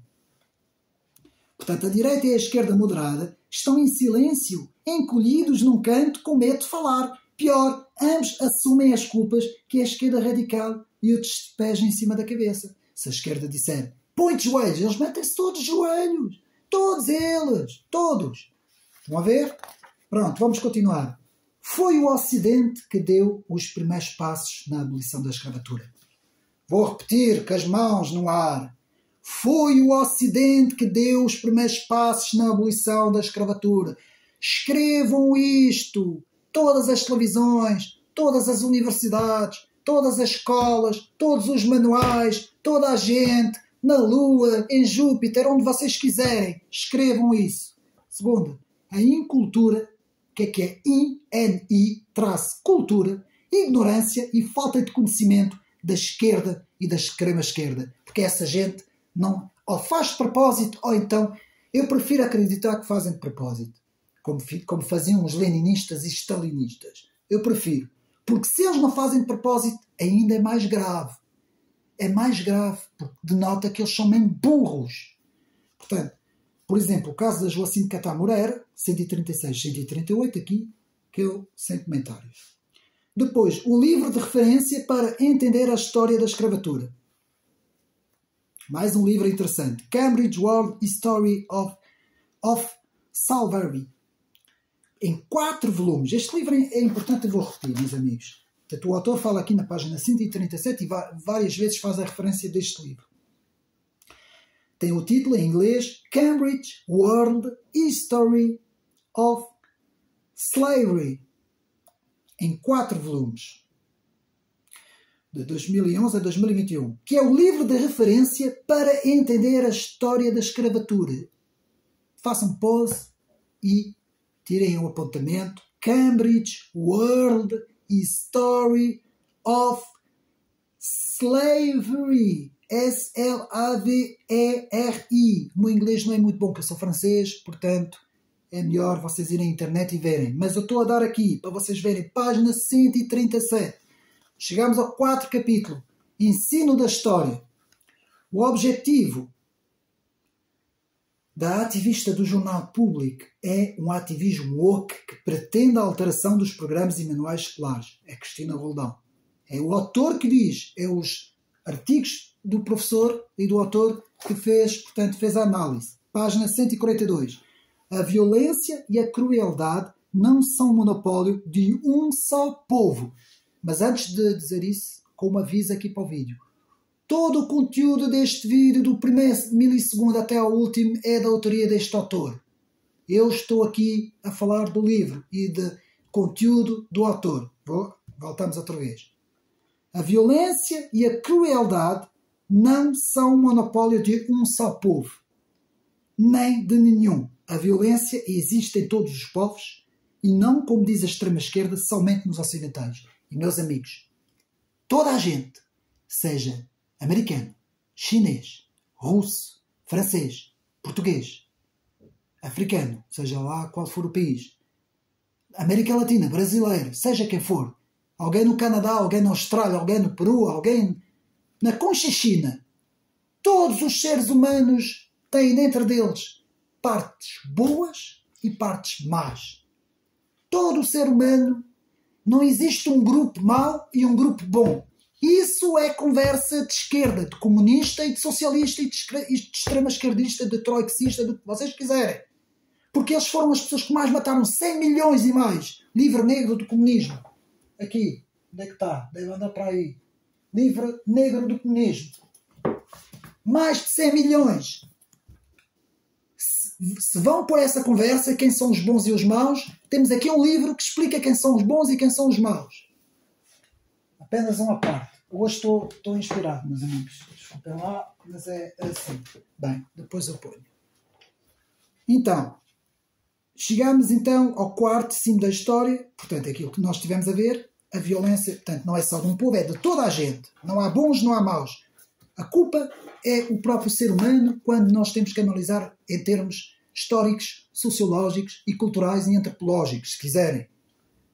Portanto, a direita e a esquerda moderada estão em silêncio, encolhidos num canto com medo de falar. Pior, ambos assumem as culpas que a esquerda radical e o despejo em cima da cabeça. Se a esquerda disser, põe de joelhos, eles metem-se todos de joelhos. Todos eles. Todos. Vão a ver? Pronto, vamos continuar. Foi o Ocidente que deu os primeiros passos na abolição da escravatura. Vou repetir com as mãos no ar. Foi o Ocidente que deu os primeiros passos na abolição da escravatura. Escrevam isto. Todas as televisões, todas as universidades, todas as escolas, todos os manuais, toda a gente, na Lua, em Júpiter, onde vocês quiserem. Escrevam isso. Segundo, a incultura, que é INI, cultura, ignorância e falta de conhecimento da esquerda e da extrema-esquerda. Porque essa gente não, ou faz de propósito, ou então, eu prefiro acreditar que fazem de propósito. Como faziam os leninistas e stalinistas. Eu prefiro. Porque se eles não fazem de propósito, ainda é mais grave. É mais grave, porque denota que eles são mesmo burros. Portanto, por exemplo, o caso da Joacim de Catar Moreira, 136, 138 aqui, que eu sem comentários. Depois, o livro de referência para entender a história da escravatura. Mais um livro interessante. Cambridge World History of Slavery. Em 4 volumes. Este livro é importante, eu vou repetir, meus amigos. Portanto, o autor fala aqui na página 137 e várias vezes faz a referência deste livro. Tem o título em inglês Cambridge World History of Slavery. Em 4 volumes. De 2011 a 2021. Que é o livro de referência para entender a história da escravatura. Façam pause e tirem o apontamento. Cambridge World History of Slavery. S-L-A-V-E-R-I. O meu inglês não é muito bom, porque eu sou francês, portanto é melhor vocês irem à internet e verem. Mas eu estou a dar aqui, para vocês verem, página 137. Chegamos ao 4 capítulo. Ensino da história. O objetivo da ativista do Jornal Público é um ativismo woke que pretende a alteração dos programas e manuais escolares. É Cristina Roldão. É o autor que diz, é os artigos do professor e do autor que fez a análise. Página 142. A violência e a crueldade não são monopólio de um só povo. Mas antes de dizer isso, como aviso aqui para o vídeo, todo o conteúdo deste vídeo, do primeiro milissegundo até ao último, é da autoria deste autor. Eu estou aqui a falar do livro e de conteúdo do autor. Voltamos outra vez. A violência e a crueldade não são monopólio de um só povo. Nem de nenhum. A violência existe em todos os povos e não, como diz a extrema-esquerda, somente nos ocidentais. E, meus amigos, toda a gente, seja americano, chinês, russo, francês, português, africano, seja lá qual for o país, América Latina, brasileiro, seja quem for, alguém no Canadá, alguém na Austrália, alguém no Peru, alguém na Conchichina, todos os seres humanos têm dentro deles partes boas e partes más. Todo o ser humano, não existe um grupo mau e um grupo bom. Isso é conversa de esquerda, de comunista e de socialista e de extrema-esquerdista, de troixista, do que vocês quiserem. Porque eles foram as pessoas que mais mataram 100 milhões e mais. Livro negro do comunismo. Aqui. Onde é que está? Deve andar para aí. Livro negro do comunismo. Mais de 100 milhões. Se vão por essa conversa, quem são os bons e os maus, temos aqui um livro que explica quem são os bons e quem são os maus. Apenas uma parte. Hoje estou inspirado, meus amigos. Desculpem lá, mas é assim. Bem, depois eu ponho. Então, chegamos então ao quarto cimo da história. Portanto, é aquilo que nós tivemos a ver. A violência, portanto, não é só de um povo, é de toda a gente. Não há bons, não há maus. A culpa é o próprio ser humano quando nós temos que analisar em termos históricos, sociológicos e culturais e antropológicos, se quiserem.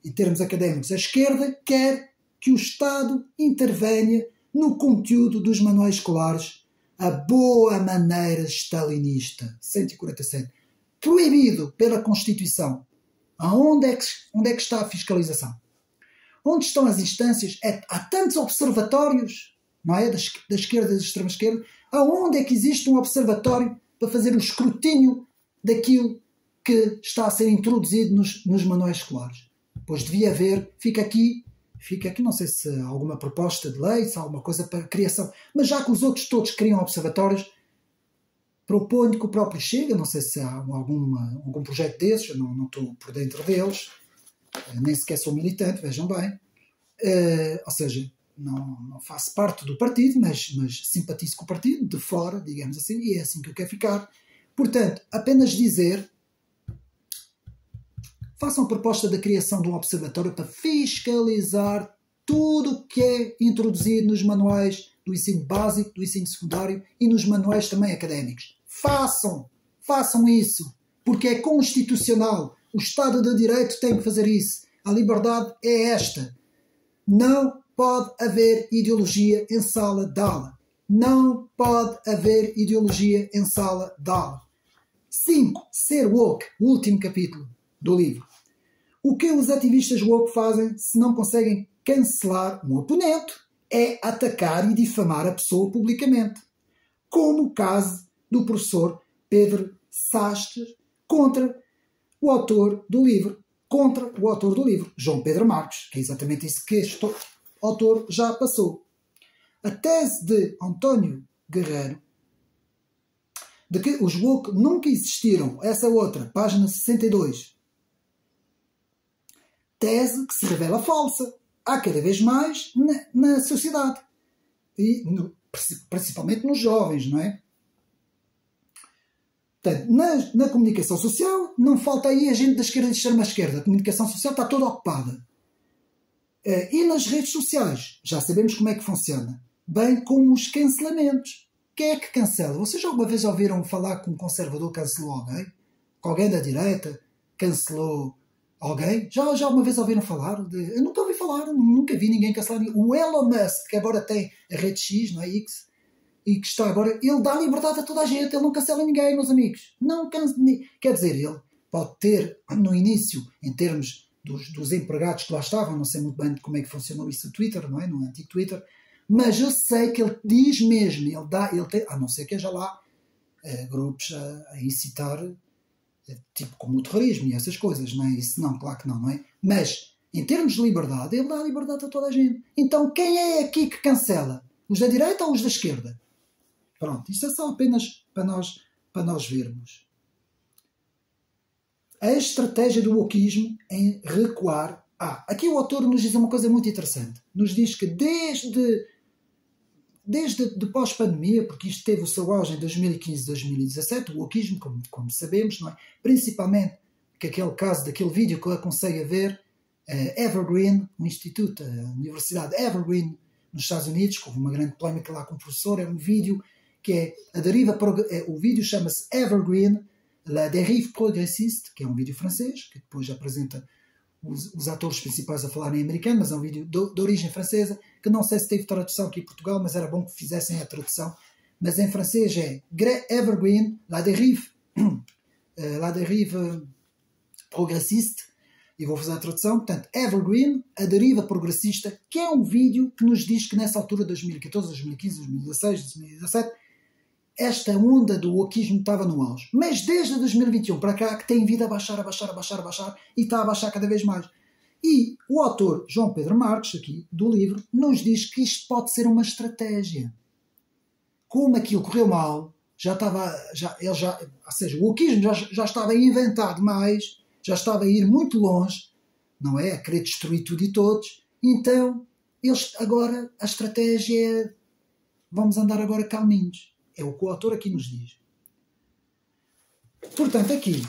Em termos académicos, a esquerda quer que o Estado intervenha no conteúdo dos manuais escolares a boa maneira stalinista. 147. Proibido pela Constituição. Onde é que está a fiscalização? Onde estão as instâncias? Há tantos observatórios, não é? Da esquerda e da extrema-esquerda. Aonde é que existe um observatório para fazer o escrutínio daquilo que está a ser introduzido nos manuais escolares? Pois devia haver, fica aqui, não sei se há alguma proposta de lei, se há alguma coisa para a criação, mas já que os outros todos criam observatórios, proponho que o próprio Chega, não sei se há algum projeto desses, eu não estou por dentro deles, nem sequer sou militante, vejam bem, ou seja, não faço parte do partido, mas simpatizo com o partido, de fora, digamos assim, e é assim que eu quero ficar. Portanto, apenas dizer, façam a proposta da criação de um observatório para fiscalizar tudo o que é introduzido nos manuais do ensino básico, do ensino secundário e nos manuais também académicos. Façam isso, porque é constitucional. O Estado de Direito tem que fazer isso. A liberdade é esta. Não pode haver ideologia em sala de aula. Não pode haver ideologia em sala de aula. 5. Ser woke. O último capítulo do livro. O que os ativistas woke fazem se não conseguem cancelar um oponente é atacar e difamar a pessoa publicamente. Como o caso do professor Pedro Sastre contra o autor do livro, João Pedro Marques, que é exatamente isso que este autor já passou. A tese de António Guerreiro, de que os woke nunca existiram, essa outra, página 62, tese que se revela falsa. Há cada vez mais na sociedade. E principalmente nos jovens, não é? Portanto, na comunicação social, não falta aí a gente da esquerda e de extrema-esquerda. A comunicação social está toda ocupada. E nas redes sociais, já sabemos como é que funciona. Bem como os cancelamentos. Quem é que cancela? Vocês já alguma vez ouviram falar que um conservador cancelou alguém? Que alguém da direita cancelou alguém? Já alguma vez ouviram falar? Eu nunca ouvi falar, nunca vi ninguém cancelar. O Elon Musk, que agora tem a rede X, não é X, e que está agora, ele dá liberdade a toda a gente, ele não cancela ninguém, meus amigos. Não quer dizer, ele pode ter, no início, em termos dos empregados que lá estavam, não sei muito bem como é que funcionou isso no Twitter, não é? No antigo Twitter, mas eu sei que ele diz mesmo, ele tem, a não ser que haja lá grupos a incitar, tipo como o terrorismo e essas coisas, não é? Isso não, claro que não é? Mas, em termos de liberdade, ele dá liberdade a toda a gente. Então, quem é aqui que cancela? Os da direita ou os da esquerda? Pronto, isto é só apenas para nós vermos. A estratégia do wokismo em recuar. Aqui o autor nos diz uma coisa muito interessante. Nos diz que desde pós-pandemia, porque isto teve o seu auge em 2015, 2017, o wokismo, como sabemos, não é? Principalmente que aquele caso daquele vídeo que eu aconselho a ver, Evergreen, o Instituto, a Universidade Evergreen, nos Estados Unidos, que houve uma grande polémica lá com o professor, é um vídeo que é a deriva, o vídeo chama-se Evergreen, La Dérive Progressiste, que é um vídeo francês, que depois apresenta os atores principais a falarem americano, mas é um vídeo de origem francesa, que não sei se teve tradução aqui em Portugal, mas era bom que fizessem a tradução. Mas em francês é Evergreen, La Dérive Progressiste, e vou fazer a tradução. Portanto, Evergreen, a deriva progressista, que é um vídeo que nos diz que nessa altura, 2014, 2015, 2016, 2017, esta onda do wokismo estava no auge. Mas desde 2021 para cá que tem vindo a baixar, e está a baixar cada vez mais. E o autor João Pedro Marques, aqui do livro, nos diz que isto pode ser uma estratégia. Como aquilo correu mal, ou seja, o wokismo já estava a inventar demais, já estava a ir muito longe, não é? A querer destruir tudo e todos. Então, agora, a estratégia é, vamos andar agora calminhos. É o que o autor aqui nos diz. Portanto, aqui,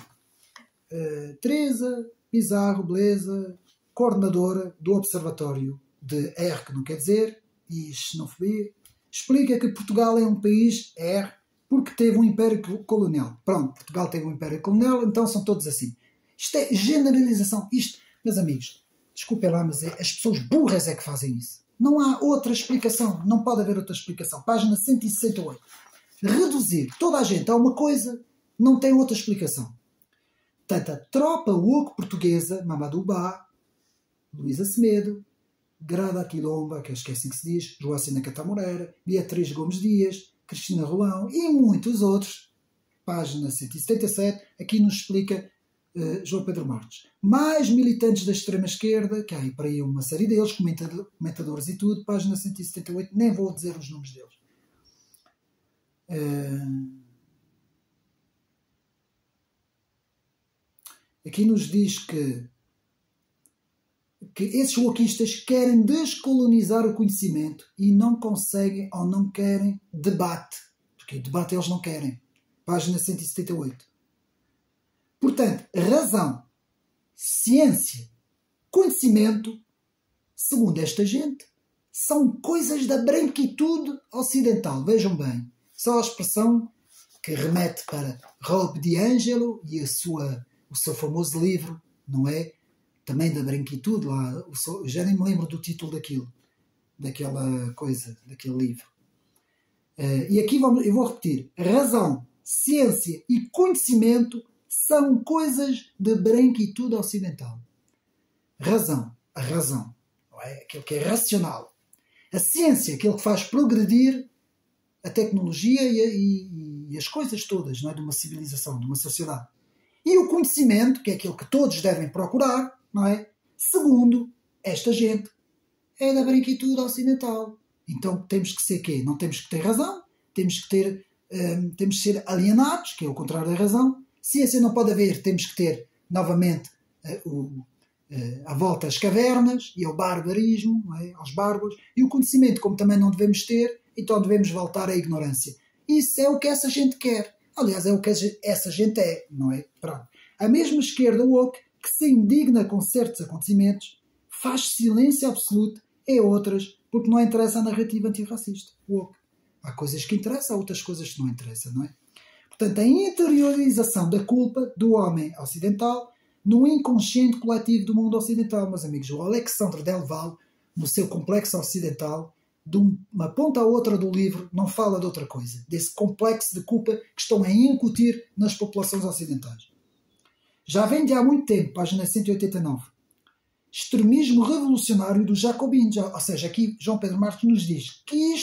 Teresa Pizarro, beleza, coordenadora do Observatório de R, que não quer dizer, e xenofobia, explica que Portugal é um país R porque teve um império colonial. Pronto, Portugal teve um império colonial, então são todos assim. Isto é generalização. Isto, meus amigos, desculpem lá, mas as pessoas burras é que fazem isso. Não há outra explicação. Não pode haver outra explicação. Página 168. Reduzir toda a gente a uma coisa não tem outra explicação. Portanto, a tropa woke portuguesa, Mamadou Ba, Luísa Semedo, Grada Quilomba, que é assim que se diz, Joacina Catamoreira, Beatriz Gomes Dias, Cristina Rolão e muitos outros, página 177, aqui nos explica João Pedro Marques. Mais militantes da extrema-esquerda, que há aí para aí uma série deles, comentadores e tudo, página 178, nem vou dizer os nomes deles. Aqui nos diz que esses wokeistas querem descolonizar o conhecimento e não conseguem ou não querem debate. Porque debate eles não querem. Página 178. Portanto, razão, ciência, conhecimento, segundo esta gente, são coisas da branquitude ocidental. Vejam bem, só a expressão que remete para Rob DiAngelo e o seu famoso livro, não é? Também da branquitude, lá, já nem me lembro do título daquela coisa, daquele livro. E aqui eu vou repetir. Razão, ciência e conhecimento são coisas de branquitude ocidental. Razão, a razão, não é? Aquilo que é racional. A ciência, aquilo que faz progredir a tecnologia e as coisas todas, não é? De uma civilização, de uma sociedade. E o conhecimento, que é aquilo que todos devem procurar, não é? Segundo esta gente, é da branquitude ocidental. Então temos que ser quê? Não temos que ter razão, temos que ser alienados, que é o contrário da razão. Ciência não pode haver, temos que ter novamente a volta às cavernas e ao barbarismo, não é? Aos bárbaros. E o conhecimento, como também não devemos ter, então devemos voltar à ignorância. Isso é o que essa gente quer. Aliás, é o que essa gente é, não é? Pronto. A mesma esquerda woke que se indigna com certos acontecimentos, faz silêncio absoluto em outras, porque não interessa a narrativa antirracista. Woke. Há coisas que interessam, há outras coisas que não interessam, não é? Portanto, a interiorização da culpa do homem ocidental no inconsciente coletivo do mundo ocidental, meus amigos. O Alexandre Delval, no seu Complexo Ocidental, de uma ponta à outra do livro, não fala de outra coisa, desse complexo de culpa que estão a incutir nas populações ocidentais. Já vem de há muito tempo, página 189. Extremismo revolucionário dos jacobinos. Ou seja, aqui João Pedro Marques nos diz que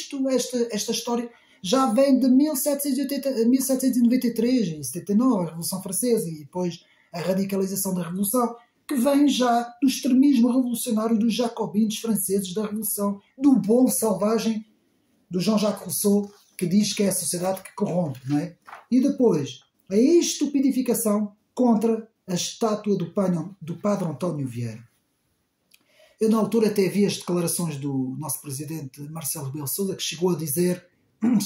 esta história já vem de 1793 e 79, a Revolução Francesa e depois a radicalização da Revolução, que vem já do extremismo revolucionário dos jacobinos franceses da Revolução, do bom selvagem do Jean-Jacques Rousseau, que diz que é a sociedade que corrompe, não é? E depois, a estupidificação contra a estátua do Padre António Vieira. Eu na altura até vi as declarações do nosso presidente Marcelo Rebelo de Sousa, que chegou a dizer uma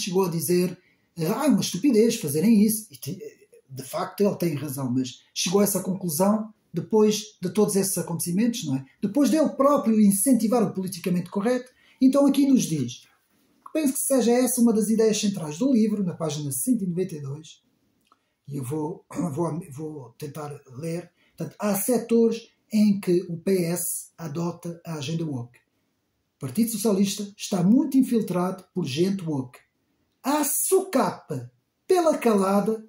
estupidez fazerem isso. E, de facto ele tem razão, mas chegou a essa conclusão depois de todos esses acontecimentos, não é? Depois dele próprio incentivar o politicamente correto. Então aqui nos diz, penso que seja essa uma das ideias centrais do livro, na página 192, e eu vou tentar ler. Portanto, há setores em que o PS adota a agenda woke. O Partido Socialista está muito infiltrado por gente woke. A SUCAP, pela calada,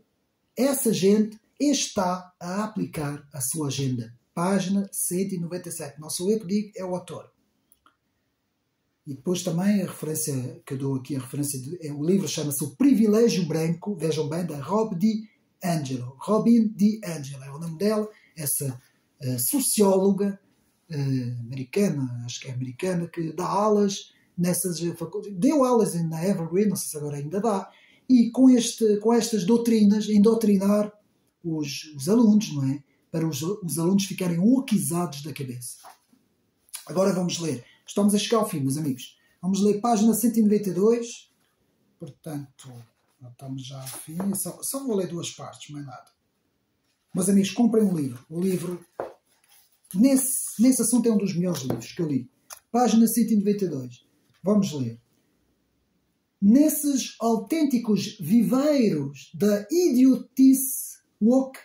essa gente está a aplicar a sua agenda. Página 197. Não sou eu que digo, é o autor. E depois também a referência que eu dou aqui, o livro chama-se O Privilégio Branco, vejam bem, da Robin DiAngelo. Robin DiAngelo é o nome dela, essa socióloga americana, acho que é americana, que dá aulas nessas faculdades, deu aulas na Evergreen, não sei se agora ainda dá, e com estas doutrinas, indoutrinar os alunos, não é? Para os alunos ficarem wokizados da cabeça. Agora vamos ler. Estamos a chegar ao fim, meus amigos. Vamos ler página 192. Portanto, estamos já ao fim. Só vou ler duas partes, mais nada. Meus amigos, comprem um livro. O livro, nesse assunto, é um dos melhores livros que eu li. Página 192. Vamos ler. Nesses autênticos viveiros da idiotice woke,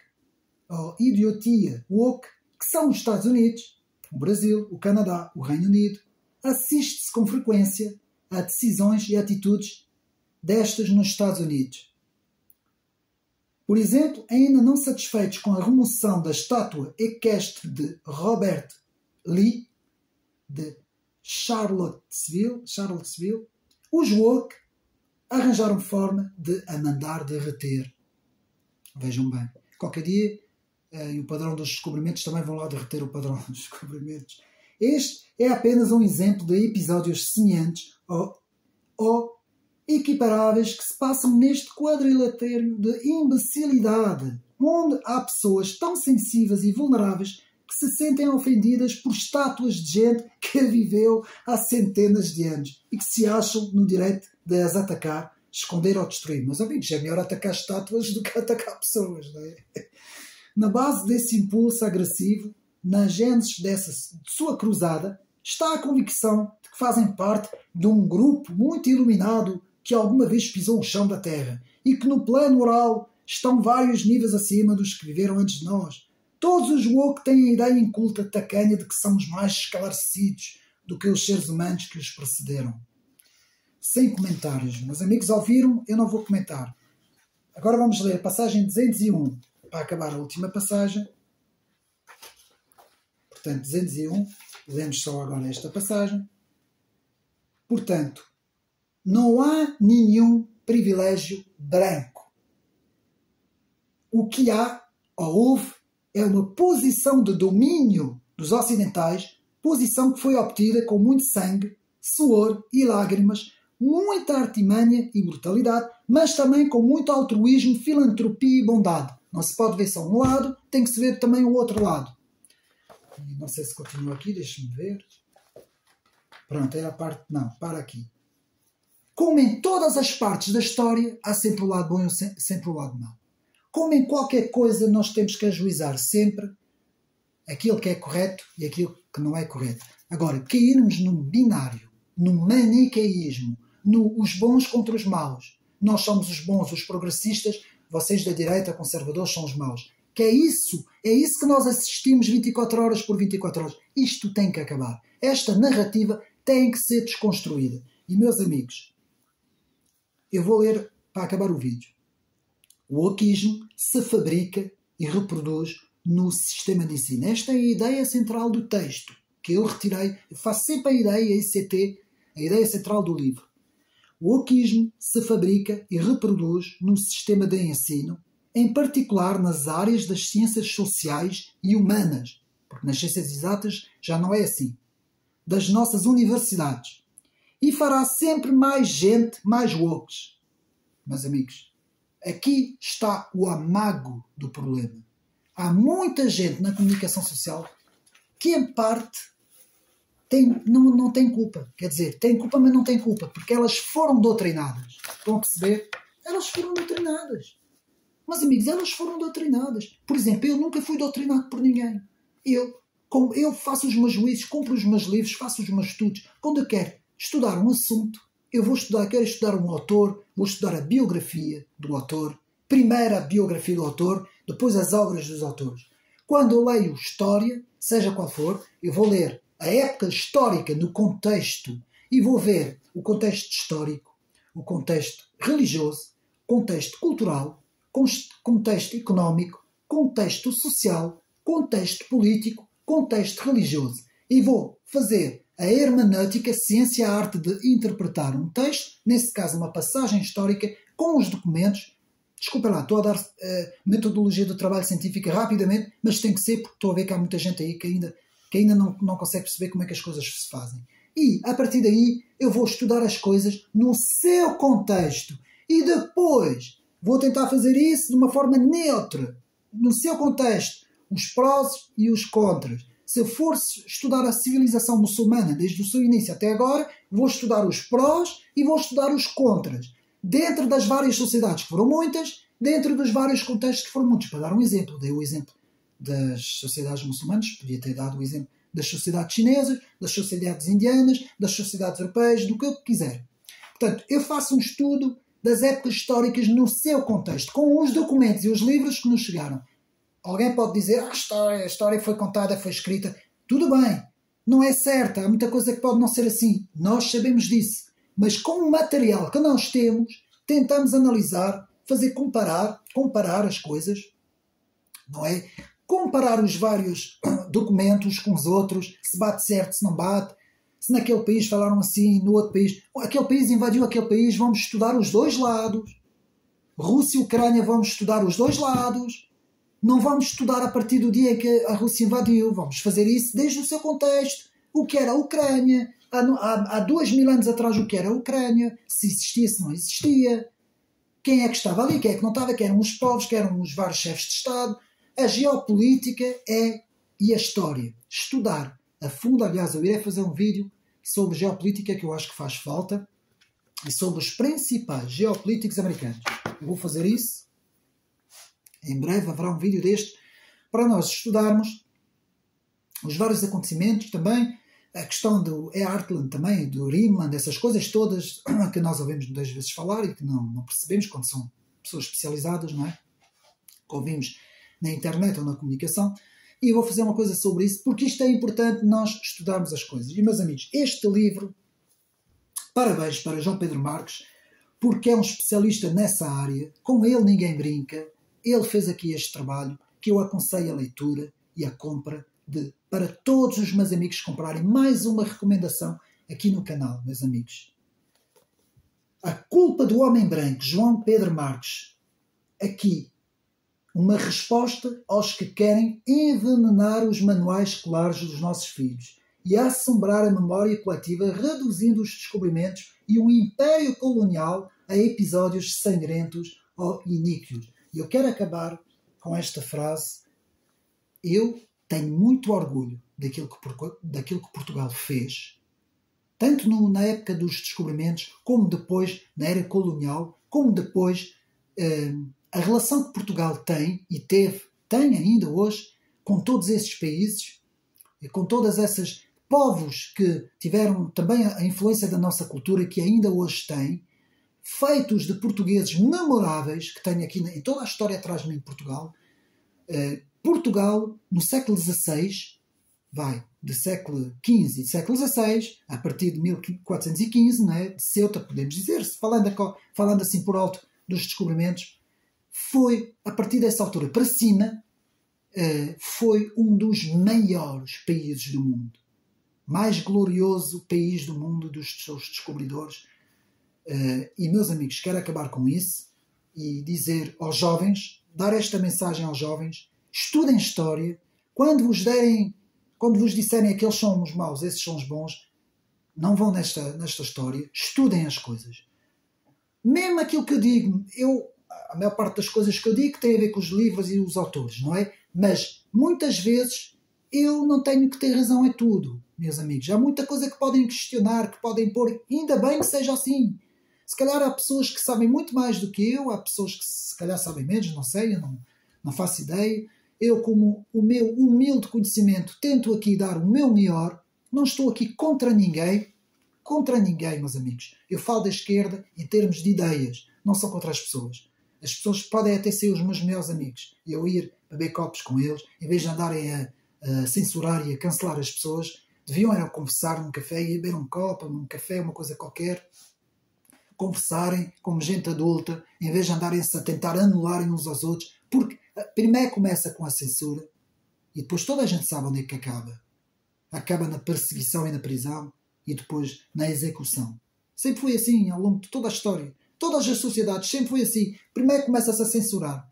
ou idiotia woke, que são os Estados Unidos, o Brasil, o Canadá, o Reino Unido, assiste-se com frequência a decisões e atitudes destas nos Estados Unidos. Por exemplo, ainda não satisfeitos com a remoção da estátua equestre de Robert Lee, de Charlottesville, os woke arranjaram forma de a mandar derreter. Vejam bem, qualquer dia o padrão dos descobrimentos também vão lá derreter o padrão dos descobrimentos. Este é apenas um exemplo de episódios semelhantes ou equiparáveis que se passam neste quadrilátero de imbecilidade, onde há pessoas tão sensíveis e vulneráveis que se sentem ofendidas por estátuas de gente que viveu há centenas de anos e que se acham no direito de as atacar, esconder ou destruir. Meus amigos, é melhor atacar estátuas do que atacar pessoas, não é? Na base desse impulso agressivo, na gênese de sua cruzada, está a convicção de que fazem parte de um grupo muito iluminado que alguma vez pisou o chão da Terra e que no plano moral estão vários níveis acima dos que viveram antes de nós. Todos os woke têm a ideia inculta tacanha de que somos mais esclarecidos do que os seres humanos que os precederam. Sem comentários. Meus amigos ouviram, eu não vou comentar. Agora vamos ler a passagem 201 para acabar a última passagem. Portanto, 201, lemos só agora esta passagem. Portanto, não há nenhum privilégio branco. O que há, ou houve, é uma posição de domínio dos ocidentais, posição que foi obtida com muito sangue, suor e lágrimas, muita artimanha e brutalidade, mas também com muito altruísmo, filantropia e bondade. Não se pode ver só um lado, tem que se ver também o outro lado. Não sei se continua aqui, deixe-me ver. Pronto, é a parte... Não, para aqui. Como em todas as partes da história, há sempre o lado bom e sempre o lado mau. Como em qualquer coisa, nós temos que ajuizar sempre aquilo que é correto e aquilo que não é correto. Agora, cairmos num binário, num maniqueísmo, no os bons contra os maus. Nós somos os bons, os progressistas, vocês da direita, conservadores, são os maus. Que é isso que nós assistimos 24 horas por 24 horas. Isto tem que acabar. Esta narrativa tem que ser desconstruída. E, meus amigos, eu vou ler para acabar o vídeo. O wokeismo se fabrica e reproduz no sistema de ensino. Esta é a ideia central do texto, que eu retirei. Eu faço sempre a ideia ICT, a ideia central do livro. O wokeismo se fabrica e reproduz no sistema de ensino, em particular nas áreas das ciências sociais e humanas, porque nas ciências exatas já não é assim, das nossas universidades. E fará sempre mais gente mais woke. Meus amigos, aqui está o amago do problema. Há muita gente na comunicação social que, em parte, não tem culpa. Quer dizer, tem culpa, mas não tem culpa, porque elas foram doutrinadas. Estão a perceber? Elas foram doutrinadas. Mas, amigos, elas foram doutrinadas. Por exemplo, eu nunca fui doutrinado por ninguém. Eu faço os meus juízos, compro os meus livros, faço os meus estudos. Quando eu quero estudar um assunto, quero estudar um autor, vou estudar a biografia do autor. Primeiro a biografia do autor, depois as obras dos autores. Quando eu leio história, seja qual for, eu vou ler a época histórica no contexto e vou ver o contexto histórico, o contexto religioso, contexto cultural, contexto económico, contexto social, contexto político, contexto religioso. E vou fazer a hermenêutica, ciência, a arte de interpretar um texto, nesse caso uma passagem histórica, com os documentos. Desculpa lá, estou a dar metodologia do trabalho científico rapidamente, mas tem que ser porque estou a ver que há muita gente aí que ainda não consegue perceber como é que as coisas se fazem. E, a partir daí, eu vou estudar as coisas no seu contexto. E depois vou tentar fazer isso de uma forma neutra, no seu contexto, os prós e os contras. Se eu for estudar a civilização muçulmana desde o seu início até agora, vou estudar os prós e vou estudar os contras. Dentro das várias sociedades, que foram muitas, dentro dos vários contextos, que foram muitos. Para dar um exemplo, dei o exemplo das sociedades muçulmanas, podia ter dado o exemplo das sociedades chinesas, das sociedades indianas, das sociedades europeias, do que eu quiser. Portanto, eu faço um estudo das épocas históricas no seu contexto, com os documentos e os livros que nos chegaram. Alguém pode dizer, a história foi contada, foi escrita. Tudo bem, não é certa. Há muita coisa que pode não ser assim. Nós sabemos disso. Mas com o material que nós temos, tentamos analisar, comparar as coisas, não é? Comparar os vários documentos com os outros, se bate certo, se não bate, se naquele país falaram assim, no outro país, aquele país invadiu aquele país, vamos estudar os dois lados. Rússia e Ucrânia, vamos estudar os dois lados. Não vamos estudar a partir do dia em que a Rússia invadiu, vamos fazer isso desde o seu contexto. O que era a Ucrânia, há 2000 anos atrás o que era a Ucrânia, se existia, se não existia, quem é que estava ali, quem é que não estava, quem eram os povos, quem eram os vários chefes de Estado. A geopolítica e a história. Estudar a fundo, aliás, eu irei fazer um vídeo sobre geopolítica que eu acho que faz falta e sobre os principais geopolíticos americanos. Eu vou fazer isso. Em breve haverá um vídeo deste para nós estudarmos os vários acontecimentos também, a questão do E. Hartland também, do Riemann, essas coisas todas que nós ouvimos muitas vezes falar e que não percebemos quando são pessoas especializadas, não é? Que ouvimos na internet ou na comunicação. E eu vou fazer uma coisa sobre isso, porque isto é importante nós estudarmos as coisas. E, meus amigos, este livro, parabéns para João Pedro Marques, porque é um especialista nessa área. Com ele ninguém brinca. Ele fez aqui este trabalho, que eu aconselho a leitura e a compra para todos os meus amigos comprarem. Mais uma recomendação aqui no canal, meus amigos. A Culpa do Homem Branco, João Pedro Marques. Aqui, uma resposta aos que querem envenenar os manuais escolares dos nossos filhos e assombrar a memória coletiva, reduzindo os descobrimentos e um império colonial a episódios sangrentos ou iníquos. E eu quero acabar com esta frase. Eu tenho muito orgulho daquilo que Portugal fez, tanto na época dos descobrimentos, como depois na era colonial, como depois a relação que Portugal tem e tem ainda hoje com todos esses países e com todas essas povos que tiveram também a influência da nossa cultura, que ainda hoje tem, feitos de portugueses memoráveis, que tenho aqui em toda a história atrás de mim de Portugal. Portugal, no século XVI, do século XV e do século XVI, a partir de 1415, não é? De Ceuta, podemos dizer, falando assim por alto dos descobrimentos, foi, a partir dessa altura para cima, foi um dos maiores países do mundo. Mais glorioso país do mundo dos seus descobridores. E, meus amigos, quero acabar com isso e dizer aos jovens, dar esta mensagem aos jovens: estudem história. Quando vos disserem que eles são os maus, esses são os bons, não vão nesta história. Estudem as coisas. Mesmo aquilo que eu digo, a maior parte das coisas que eu digo tem a ver com os livros e os autores, não é? Mas, muitas vezes, eu não tenho que ter razão em tudo, meus amigos. Há muita coisa que podem questionar, que podem pôr, ainda bem que seja assim. Se calhar há pessoas que sabem muito mais do que eu, há pessoas que se calhar sabem menos, não sei, eu não faço ideia. Eu, como o meu humilde conhecimento, tento aqui dar o meu melhor. Não estou aqui contra ninguém, meus amigos. Eu falo da esquerda em termos de ideias, não sou contra as pessoas. As pessoas podem até ser os meus melhores amigos. E eu ir beber copos com eles, em vez de andarem a censurar e a cancelar as pessoas, deviam era conversar num café e beber um copo, num café, uma coisa qualquer. Conversarem como gente adulta, em vez de andarem-se a tentar anularem uns aos outros, porque primeiro começa com a censura e depois toda a gente sabe onde é que acaba. Acaba na perseguição e na prisão e depois na execução. Sempre foi assim ao longo de toda a história. Todas as sociedades sempre foi assim. Primeiro começa-se a censurar.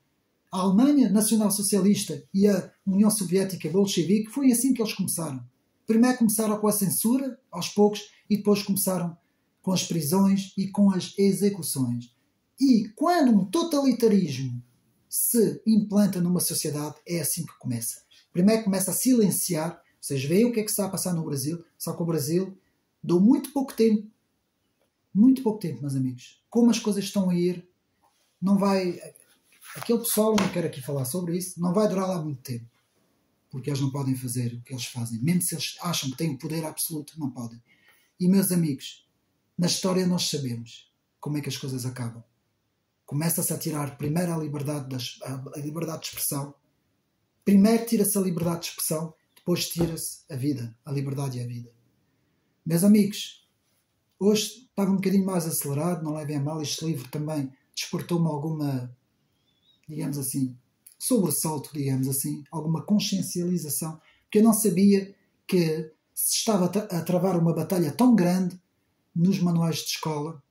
A Alemanha nacional-socialista e a União Soviética bolchevique foi assim que eles começaram. Primeiro começaram com a censura, aos poucos, e depois começaram com as prisões e com as execuções. E quando um totalitarismo se implanta numa sociedade, é assim que começa. Primeiro começa a silenciar. Vocês veem o que é que está a passar no Brasil, só que o Brasil deu muito pouco tempo, meus amigos. Como as coisas estão a ir, não vai... Aquele pessoal, não quero aqui falar sobre isso, não vai durar lá muito tempo. Porque eles não podem fazer o que eles fazem. Mesmo se eles acham que têm o poder absoluto, não podem. E, meus amigos, na história nós sabemos como é que as coisas acabam. Começa-se a tirar primeiro a liberdade de expressão. Primeiro tira-se a liberdade de expressão, depois depois tira-se a vida, a liberdade e a vida. Meus amigos, hoje estava um bocadinho mais acelerado, não levem a mal, este livro também despertou-me alguma, digamos assim, sobressalto, digamos assim, alguma consciencialização, porque eu não sabia que se estava a travar uma batalha tão grande nos manuais de escola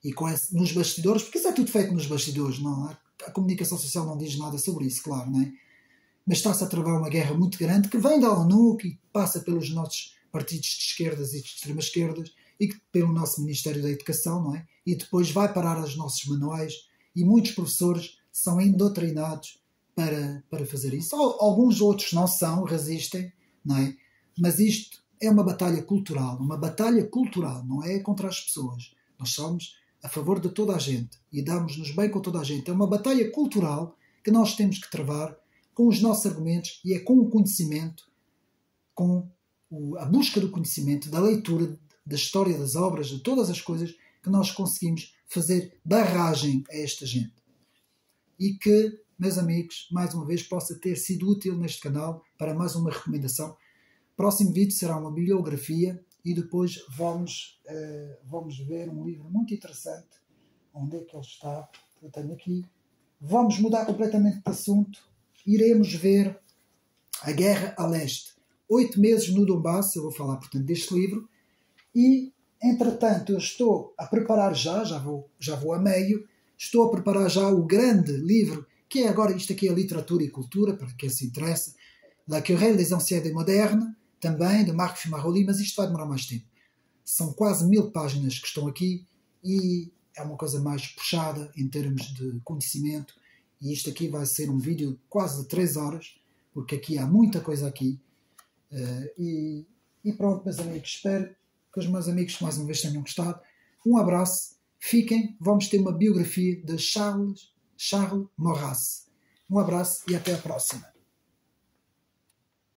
e nos bastidores, porque isso é tudo feito nos bastidores, não é? A comunicação social não diz nada sobre isso, claro, não é? Mas está-se a travar uma guerra muito grande que vem da ONU, que passa pelos nossos partidos de esquerdas e de extrema esquerdas e que, pelo nosso Ministério da Educação, não é? E depois vai parar aos nossos manuais e muitos professores são endoctrinados para fazer isso. Alguns outros não são, resistem, não é? Mas isto é uma batalha cultural, não é contra as pessoas. Nós somos a favor de toda a gente e damos-nos bem com toda a gente. É uma batalha cultural que nós temos que travar com os nossos argumentos e é com o conhecimento, com a busca do conhecimento, da leitura, da história das obras, de todas as coisas que nós conseguimos fazer barragem a esta gente. E que, meus amigos, mais uma vez possa ter sido útil neste canal para mais uma recomendação. O próximo vídeo será uma bibliografia e depois vamos ver um livro muito interessante. Onde é que ele está? Eu tenho aqui. Vamos mudar completamente de assunto. Iremos ver a Guerra a Leste. 8 meses no Donbass. Eu vou falar, portanto, deste livro. E, entretanto, eu estou a preparar já vou a meio, estou a preparar já o grande livro, que é agora, isto aqui é literatura e cultura, para quem se interessa, La Querelle des Anciens et Modernes, também, de Marc Fumaroli, mas isto vai demorar mais tempo. São quase 1000 páginas que estão aqui e é uma coisa mais puxada em termos de conhecimento. E isto aqui vai ser um vídeo quase de 3 horas, porque aqui há muita coisa aqui. E pronto, meus amigos, espero que os meus amigos mais uma vez tenham gostado. Um abraço, fiquem, vamos ter uma biografia de Charles Maurras. Um abraço e até a próxima.